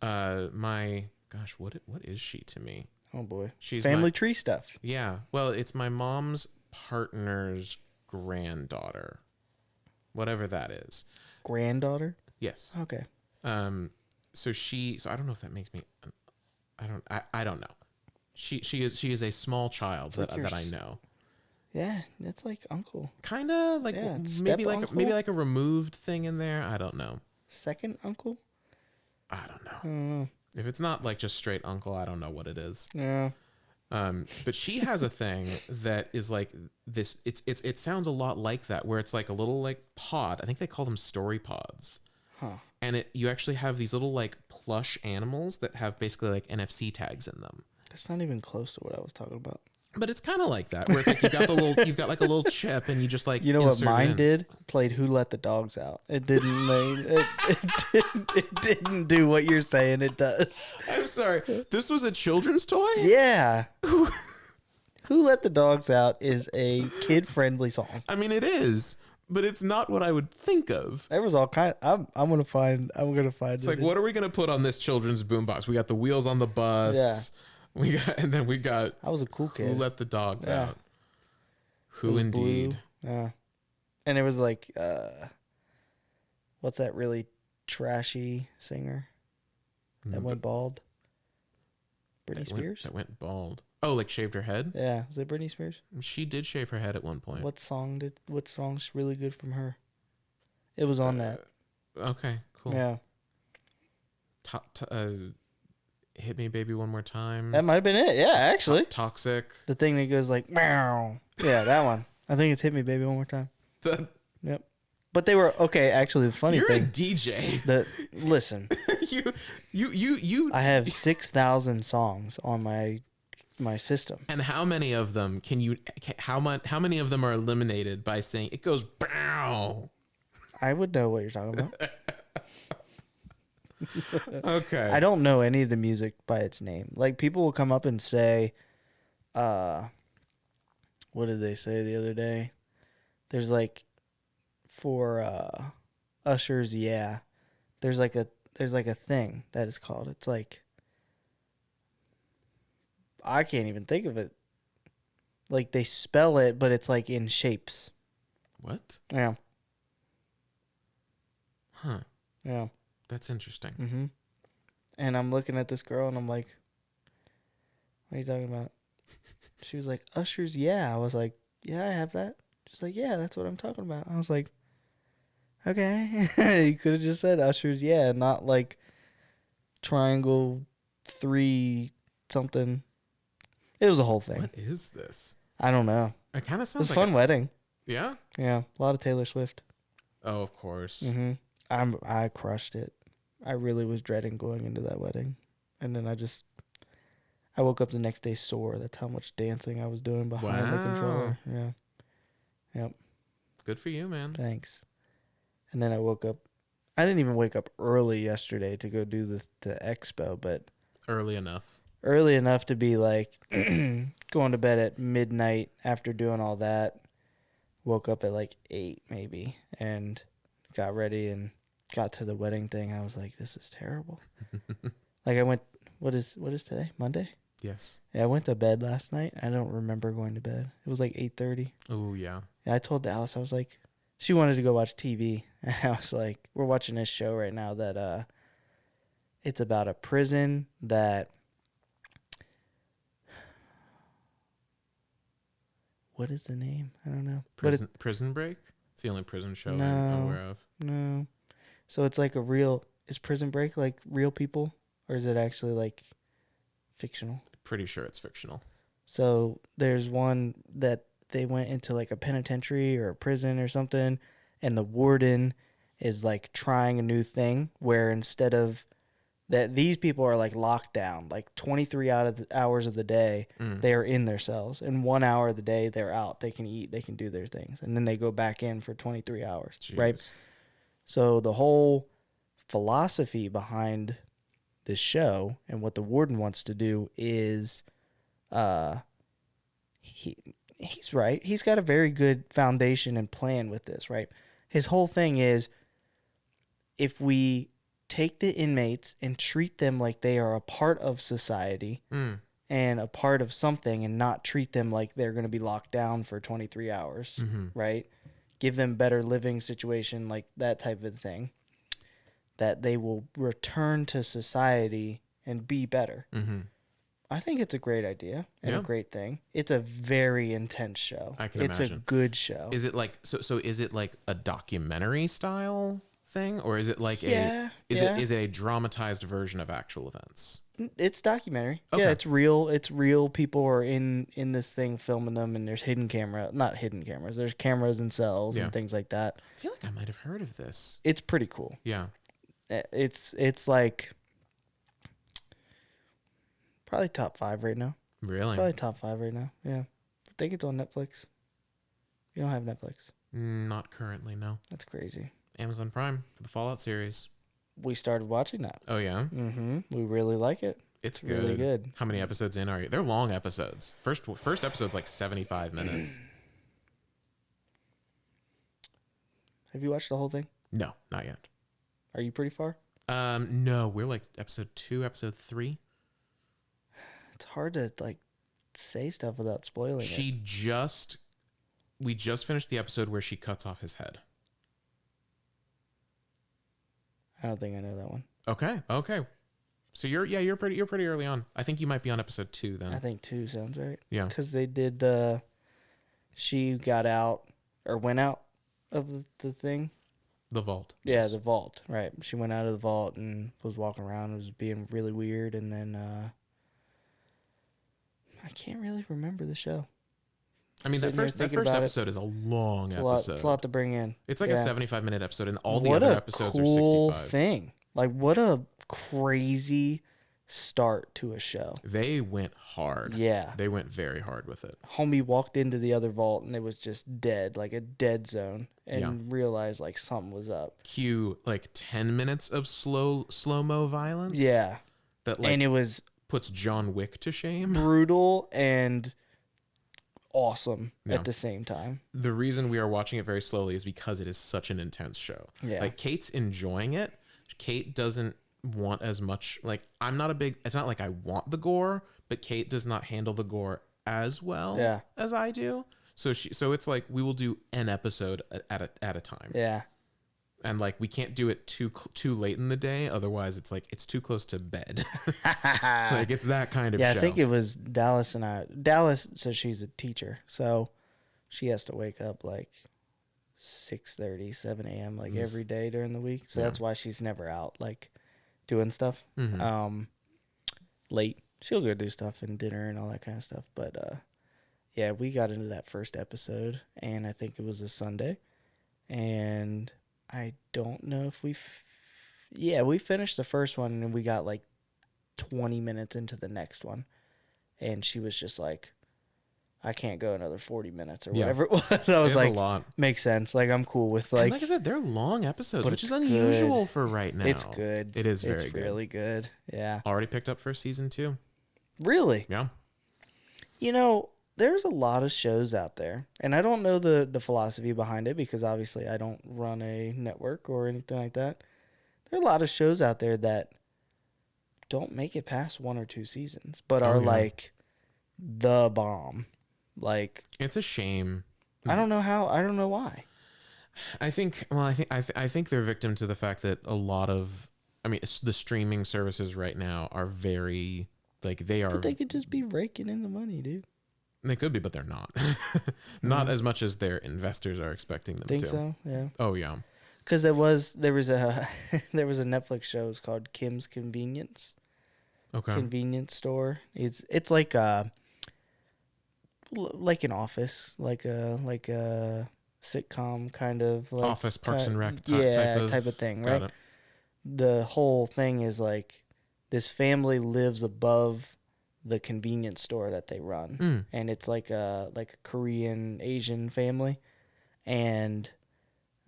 gosh, what is she to me? Oh boy, She's family tree stuff. Yeah, well, it's my mom's partner's granddaughter, whatever that is. Granddaughter. Yes. Okay. So I don't know if that makes me. I don't know. She is a small child that I know. Yeah, it's like uncle. Kind of like maybe like a removed thing in there. I don't know. Second uncle. I don't know. If it's not like just straight uncle, I don't know what it is. Yeah. But she has a thing that is like this. It sounds a lot like that, where it's like a little like pod. I think they call them story pods. Huh. And you actually have these little like plush animals that have basically like NFC tags in them. That's not even close to what I was talking about. But it's kind of like that, where it's like you've got like a little chip, and you just like what mine did? Played Who Let the Dogs Out. It didn't it didn't do what you're saying it does. I'm sorry. This was a children's toy? Yeah. Who Let the Dogs Out is a kid-friendly song. I mean, it is, but it's not what I would think of. There was all kind. I'm gonna find. It's like, what are we gonna put on this children's boombox? We got the wheels on the bus. Yeah. We got. I was a cool kid. Who Let the Dogs Out? Who Blue. indeed? Yeah. And it was like, what's that really trashy singer that went bald? Britney Spears? That went bald. Oh, like shaved her head? Yeah. Was it Britney Spears? She did shave her head at one point. What song's really good from her? It was on that. Okay, cool. Yeah. Hit Me Baby One More Time. That might have been it. Yeah, actually. Toxic. The thing that goes like, meow. Yeah, that one. I think it's Hit Me Baby One More Time. Yep. But they were okay. Actually, the funny thing. You're a DJ. Listen. you. I have 6,000 songs on my system. And how many of them how many of them are eliminated by saying it goes bow? I would know what you're talking about. Okay. I don't know any of the music by its name. Like, people will come up and say, what did they say the other day? There's like, for Usher's Yeah, there's like a thing that is called. It's like, I can't even think of it. Like, they spell it, but it's like in shapes. What? Yeah. Huh. Yeah. That's interesting. Mm-hmm. And I'm looking at this girl and I'm like, what are you talking about? She was like, Usher's Yeah. I was like, yeah, I have that. She's like, yeah, that's what I'm talking about. I was like, okay. You could have just said Usher's Yeah, not like Triangle 3 something. It was a whole thing. What is this? I don't know. It kind of It sounds was a like fun wedding. Yeah? Yeah, a lot of Taylor Swift. Oh, of course. Mm-hmm. I crushed it. I really was dreading going into that wedding. And then I woke up the next day sore. That's how much dancing I was doing behind the controller. Yeah. Yep. Good for you, man. Thanks. And then I woke up. I didn't even wake up early yesterday to go do the expo, but Early enough to be like going to bed at midnight after doing all that. Woke up at like 8 maybe and got ready and got to the wedding thing. I was like, this is terrible. Like, I went, what is today? Monday? Yes. Yeah, I went to bed last night. I don't remember going to bed. It was like 8:30. Oh, yeah. I told Dallas, I was like, she wanted to go watch TV. And I was like, we're watching this show right now that it's about a prison that, what is the name? I don't know. Prison Break? It's the only prison show No. I'm aware of. No. So it's like is Prison Break like real people? Or is it actually like fictional? Pretty sure it's fictional. So there's one that they went into like a penitentiary or a prison or something, and the warden is like trying a new thing where instead of that, these people are like locked down like 23 hours of the day. They are in their cells, and 1 hour of the day they're out. They can eat, they can do their things, and then they go back in for 23 hours. Jeez. Right? So the whole philosophy behind this show and what the warden wants to do is, he's right. He's got a very good foundation and plan with this, right? His whole thing is, if we take the inmates and treat them like they are a part of society and a part of something, and not treat them like they're going to be locked down for 23 hours, right? Give them better living situation, like that type of thing, that they will return to society and be better. I think it's a great idea and a great thing. It's a very intense show. I can imagine. It's a good show. Is it like so is it like a documentary style thing, or is it like is it a dramatized version of actual events? It's documentary. Okay. Yeah, it's real. It's real. People are in this thing filming them, and there's not hidden cameras. There's cameras in cells and things like that. I feel like I might have heard of this. It's pretty cool. Yeah. It's like probably top 5 right now. Really? Probably top 5 right now. Yeah. I think it's on Netflix. You don't have Netflix? Not currently, no. That's crazy. Amazon Prime for the Fallout series. We started watching that. Oh, yeah? Mm-hmm. We really like it. It's good. Really good. How many episodes in are you? They're long episodes. First episode's like 75 minutes. Have you watched the whole thing? No, not yet. Are you pretty far? No, we're like episode 2, episode 3. It's hard to like say stuff without spoiling it. We just finished the episode where she cuts off his head. I don't think I know that one. Okay. So you're pretty early on. I think you might be on episode 2 then. I think 2 sounds right. Yeah. Because they did she got out or went out of the thing. The vault. Yeah, the vault. Right. She went out of the vault and was walking around. It was being really weird, and then I can't really remember the show. I mean, that first episode is a long episode. It's a lot to bring in. It's like a 75-minute episode, and all the other episodes are 65. Thing. Like, what a crazy start to a show. They went hard. Yeah. They went very hard with it. Homie walked into the other vault, and it was just dead, like a dead zone, and realized, like, something was up. Cue, like, 10 minutes of slow-mo violence. Yeah. That, like, and it was puts John Wick to shame. Brutal and awesome at the same time. The reason we are watching it very slowly is because it is such an intense show. Yeah. Like, Kate's enjoying it. Kate doesn't want as much, like, it's not like I want the gore, but Kate does not handle the gore as well as I do. So it's like we will do an episode at a time. Yeah. And like we can't do it too late in the day, otherwise it's like it's too close to bed. Like it's that kind of show. Yeah, I think it was Dallas and I. Dallas, so she's a teacher, so she has to wake up like 6:30, 7 a.m. like every day during the week. So that's why she's never out like doing stuff. Late. She'll go do stuff and dinner and all that kind of stuff. But yeah, we got into that first episode, and I think it was a Sunday, and I don't know if we finished the first one, and we got like 20 minutes into the next one, and she was just like, I can't go another 40 minutes or whatever it was. I was like, a lot. Makes sense. Like, I'm cool with like... And like I said, they're long episodes, which is unusual for right now. It's good. It is very good. It's really good. Yeah. Already picked up for season 2. Really? Yeah. You know, there's a lot of shows out there, and I don't know the philosophy behind it because obviously I don't run a network or anything like that. There are a lot of shows out there that don't make it past 1 or 2 seasons, but are like the bomb. Like, it's a shame. I don't know how. I don't know why. I think they're victim to the fact that a lot of, the streaming services right now are very like they are. But they could just be raking in the money, dude. They could be, but they're not. Not as much as their investors are expecting them to. Think so? Yeah. Oh yeah. Because there was a Netflix show. It's called Kim's Convenience. Okay. Convenience store. It's like an Office, like a sitcom kind of like Office, Parks and Rec type of thing, right? It. The whole thing is like this family lives above the convenience store that they run, and it's like a Korean Asian family, and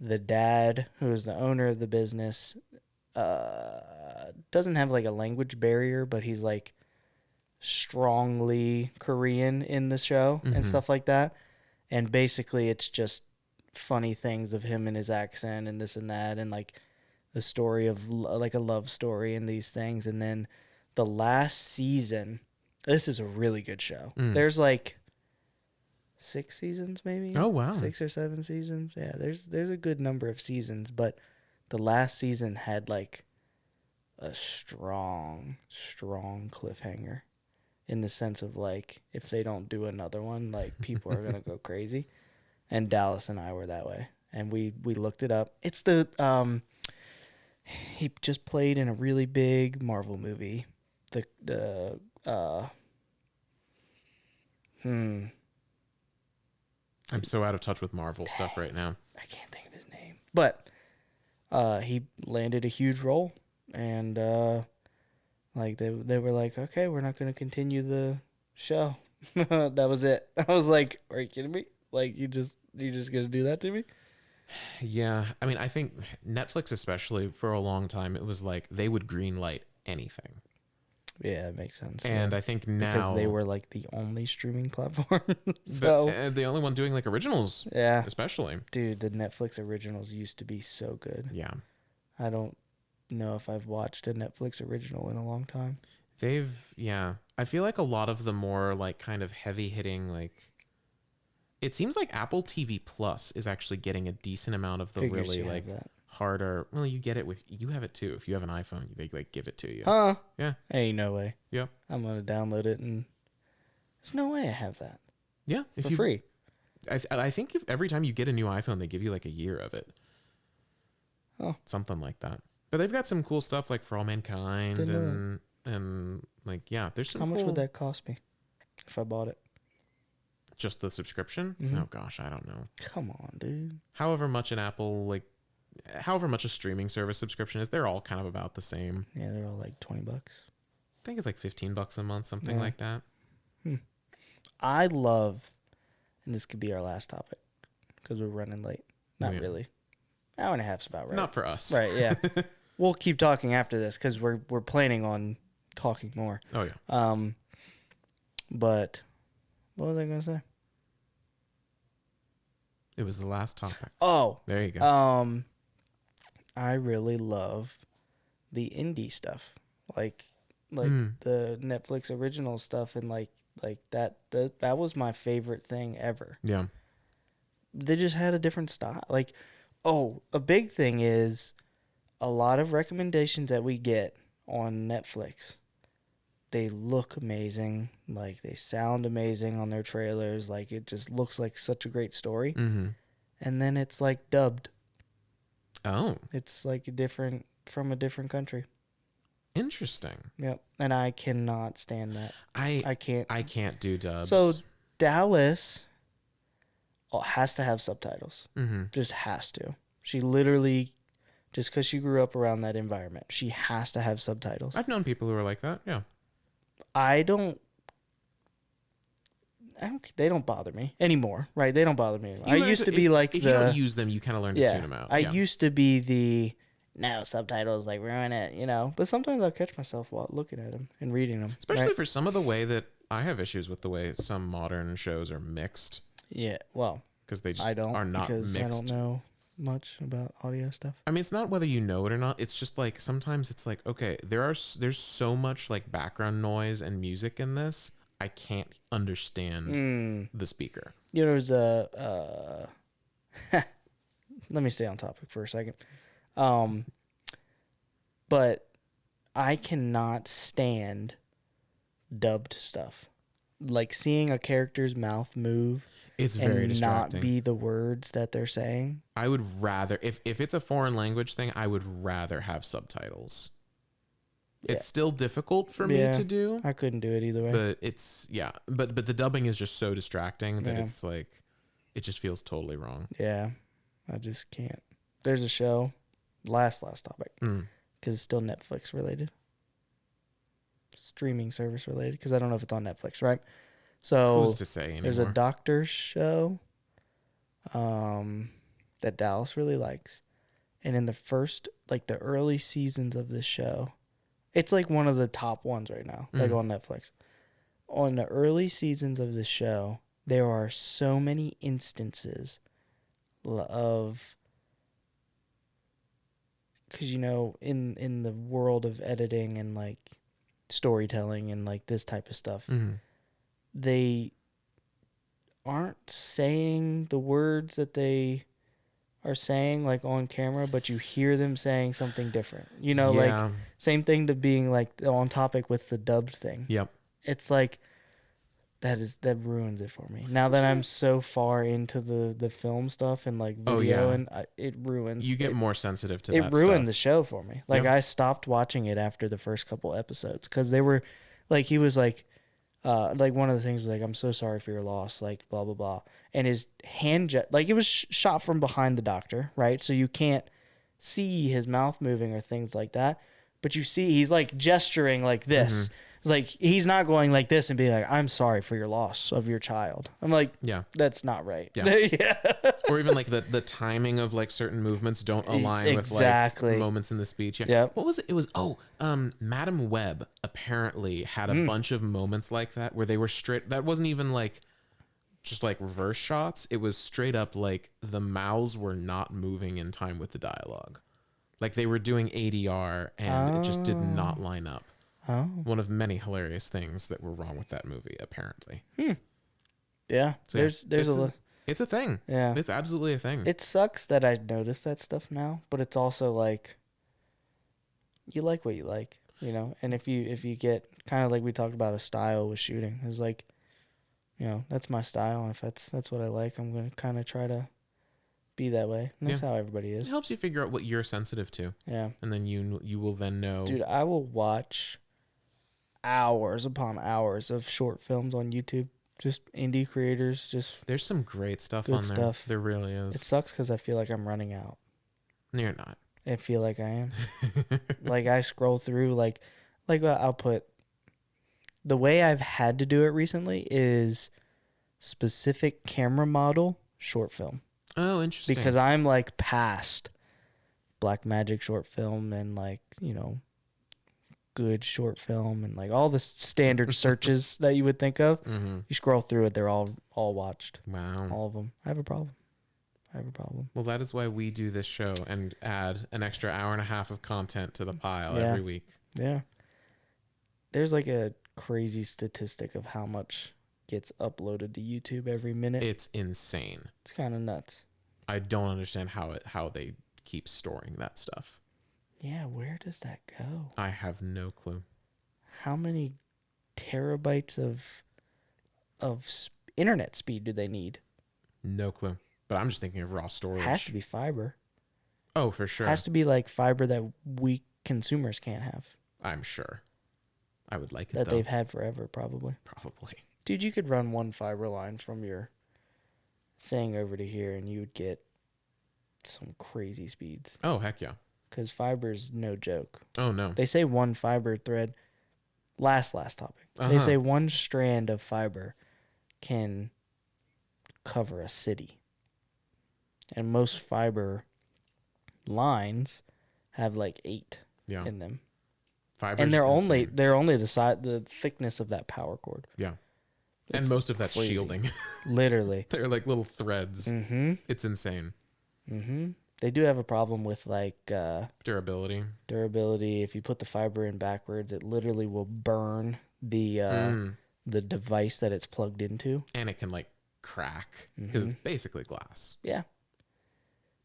the dad, who is the owner of the business, doesn't have like a language barrier, but he's like strongly Korean in the show and stuff like that. And basically it's just funny things of him and his accent and this and that, and like the story of like a love story and these things. And then the last season, this is a really good show. There's like 6 seasons maybe. Oh wow. 6 or 7 seasons. Yeah, there's a good number of seasons, but the last season had like a strong cliffhanger, in the sense of like, if they don't do another one, like people are gonna go crazy. And Dallas and I were that way, and we looked it up. It's the he just played in a really big Marvel movie. I'm so out of touch with Marvel stuff right now. I can't think of his name, but he landed a huge role, and like they were like, okay, we're not going to continue the show. That was it. I was like, are you kidding me? Like, you just going to do that to me? Yeah, I mean, I think Netflix, especially for a long time, it was like they would greenlight anything. Yeah, it makes sense. And I think now, because they were like the only streaming platform, so the only one doing like originals. Yeah, especially. Dude, the Netflix originals used to be so good. Yeah, I don't know if I've watched a Netflix original in a long time. I feel like a lot of the more like kind of heavy hitting, like, it seems like Apple TV Plus is actually getting a decent amount of the really like harder. Well, you get it you have it too. If you have an iPhone, they like give it to you. Huh? Yeah. Ain't no way. Yeah. I'm gonna download it, and there's no way I have that. Yeah, for free. I think if every time you get a new iPhone, they give you like a year of it. Oh, something like that. But they've got some cool stuff like For All Mankind and like, yeah, there's some. How much would that cost me if I bought it? Just the subscription? Oh gosh, I don't know. Come on, dude. However much a streaming service subscription is, they're all kind of about the same. Yeah, they're all like $20. I think it's like $15 a month, something like that. I love, and this could be our last topic because we're running late. Not really. Hour and a half's about right. Not for us. Right, yeah. We'll keep talking after this because we're planning on talking more. Oh, yeah. But what was I going to say? It was the last topic. Oh. There you go. I really love the indie stuff. Like the Netflix original stuff, and like that was my favorite thing ever. Yeah. They just had a different style. Like, a big thing is a lot of recommendations that we get on Netflix. They look amazing. Like, they sound amazing on their trailers. Like, it just looks like such a great story. Mm-hmm. And then it's like dubbed. Oh. It's like from a different country. Interesting. Yep. And I cannot stand that. I can't do dubs. So Dallas has to have subtitles. Mm-hmm. Just has to. She literally, just because she grew up around that environment, she has to have subtitles. I've known people who are like that. Yeah. They don't bother me anymore, right? They don't bother me anymore. I used to be like if you don't use them, you kind of learn to tune them out. I used to be the, no, subtitles like ruin it, But sometimes I'll catch myself while looking at them and reading them. Especially for some of the way that I have issues with the way some modern shows are mixed. Yeah, well, because they just are not mixed. I don't know much about audio stuff. I mean, it's not whether you know it or not. It's just like sometimes it's like, okay, there's so much like background noise and music in this. I can't understand the speaker. There's a let me stay on topic for a second. But I cannot stand dubbed stuff. Like seeing a character's mouth move, it's very distracting. Not be the words that they're saying. I would rather, if it's a foreign language thing, I would rather have subtitles. Yeah. It's still difficult for me to do. I couldn't do it either way. But it's but the dubbing is just so distracting that it's like it just feels totally wrong. Yeah, I just can't. There's a show, last topic, because it's still Netflix related. Streaming service related, because I don't know if it's on Netflix, right? So who's to say anymore? There's a doctor show that Dallas really likes, And in the first, like the early seasons of this show, it's like one of the top ones right now, like on Netflix. On the early seasons of the show, there are so many instances of, because, you know, in the world of editing and like storytelling and like this type of stuff, they aren't saying the words that they are saying like on camera, but you hear them saying something different. You know, like same thing to being like on topic with the dubbed thing. Yep. It's like that ruins it for me. Now that I'm so far into the film stuff and like video, and it ruins. You get more sensitive to that. It ruined stuff. The show for me. Like I stopped watching it after the first couple episodes because they were like, he was like one of the things was like, I'm so sorry for your loss, like blah blah blah, and his hand like it was shot from behind the doctor, right? So you can't see his mouth moving or things like that, but you see he's like gesturing like this. Like he's not going like this and being like, I'm sorry for your loss of your child. I'm like, that's not right. Or even like the timing of like certain movements don't align with like moments in the speech. What was it? It was Madam Web apparently had a bunch of moments like that where they were straight. That wasn't even like just like reverse shots. It was straight up like the mouths were not moving in time with the dialogue. Like they were doing ADR and it just did not line up. One of many hilarious things that were wrong with that movie, apparently. Yeah. So it's a thing. Yeah. It's absolutely a thing. It sucks that I notice that stuff now, but it's also like, you like what you like, you know? And if you get kind of like we talked about a style with shooting, it's like, you know, that's my style. And if that's what I like, I'm going to kind of try to be that way. And that's how everybody is. It helps you figure out what you're sensitive to. Yeah. And then you will then know. Dude, I will watch hours upon hours of short films on YouTube. Just indie creators. There's some great stuff on there. Stuff. There really is. It sucks because I feel like I'm running out. No, you're not. I feel like I am. Like I scroll through like I'll put, the way I've had to do it recently is specific camera model short film. Oh, interesting. Because I'm like past Black Magic short film and like, you know, good short film and like all the standard searches that you would think of. You scroll through it, they're all watched. Wow. All of them. I have a problem. Well, that is why we do this show and add an extra hour and a half of content to the pile every week. Yeah. There's like a crazy statistic of how much gets uploaded to YouTube every minute. It's insane. It's kind of nuts. I don't understand how they keep storing that stuff. Yeah, where does that go? I have no clue. How many terabytes of internet speed do they need? No clue. But I'm just thinking of raw storage. It has to be fiber. Oh, for sure. It has to be like fiber that we consumers can't have. I'm sure. I would like it, that they've had forever, probably. Probably. Dude, you could run one fiber line from your thing over to here and you would get some crazy speeds. Oh, heck yeah. Because fiber's no joke. Oh, no. They say one fiber thread, last topic. They say one strand of fiber can cover a city. And most fiber lines have like 8 in them. Fiber's and they're only the thickness of that power cord. Yeah. And most of that's crazy. Shielding. Literally. They're like little threads. It's insane. They do have a problem with like durability. If you put the fiber in backwards, it literally will burn the device that it's plugged into. And it can like crack because it's basically glass. Yeah.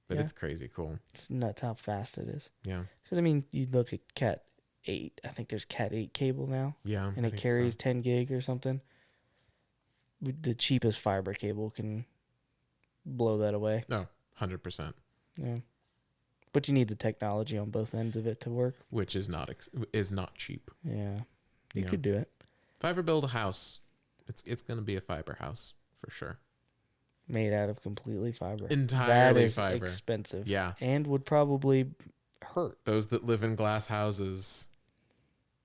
But it's crazy cool. It's nuts how fast it is. Yeah. Because I mean, you look at Cat 8. I think there's Cat 8 cable now. Yeah. And it carries 10 gig or something. The cheapest fiber cable can blow that away. Oh, 100%. Yeah. But you need the technology on both ends of it to work. Which is not cheap. Yeah. You could do it. If I ever build a house, it's going to be a fiber house for sure. Made out of completely fiber. Entirely fiber. That is expensive. Yeah. And would probably hurt. Those that live in glass houses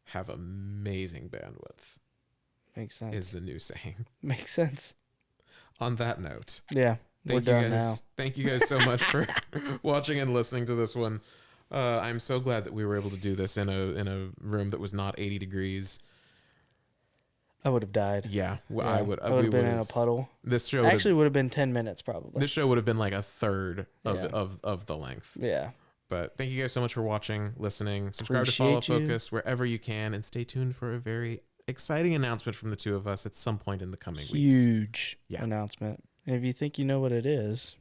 have amazing bandwidth. Makes sense. Is the new saying. Makes sense. On that note. Yeah. We're done now. Thank you guys so much for watching and listening to this one. I'm so glad that we were able to do this in a room that was not 80 degrees. I would have died. Yeah, Yeah, I would. I would have been in a puddle. This show actually would have been 10 minutes probably. This show would have been like a third Yeah. of the length. Yeah. But thank you guys so much for watching, listening. Subscribe to Follow Focus wherever you can, and stay tuned for a very exciting announcement from the two of us at some point in the coming weeks. Huge announcement. And if you think you know what it is,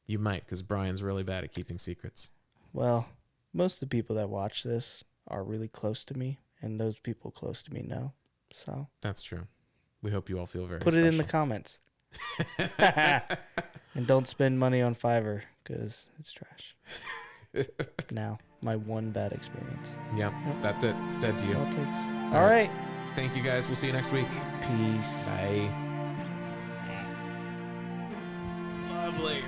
you might, because Brian's really bad at keeping secrets. Well, most of the people that watch this are really close to me, and those people close to me know. So that's true. We hope you all feel very Put special. it in the comments. And don't spend money on Fivver, because it's trash. Now, my one bad experience. Yep. That's it. It's dead to you. All it takes. All right. Thank you guys. We'll see you next week. Peace. Bye. Lovely.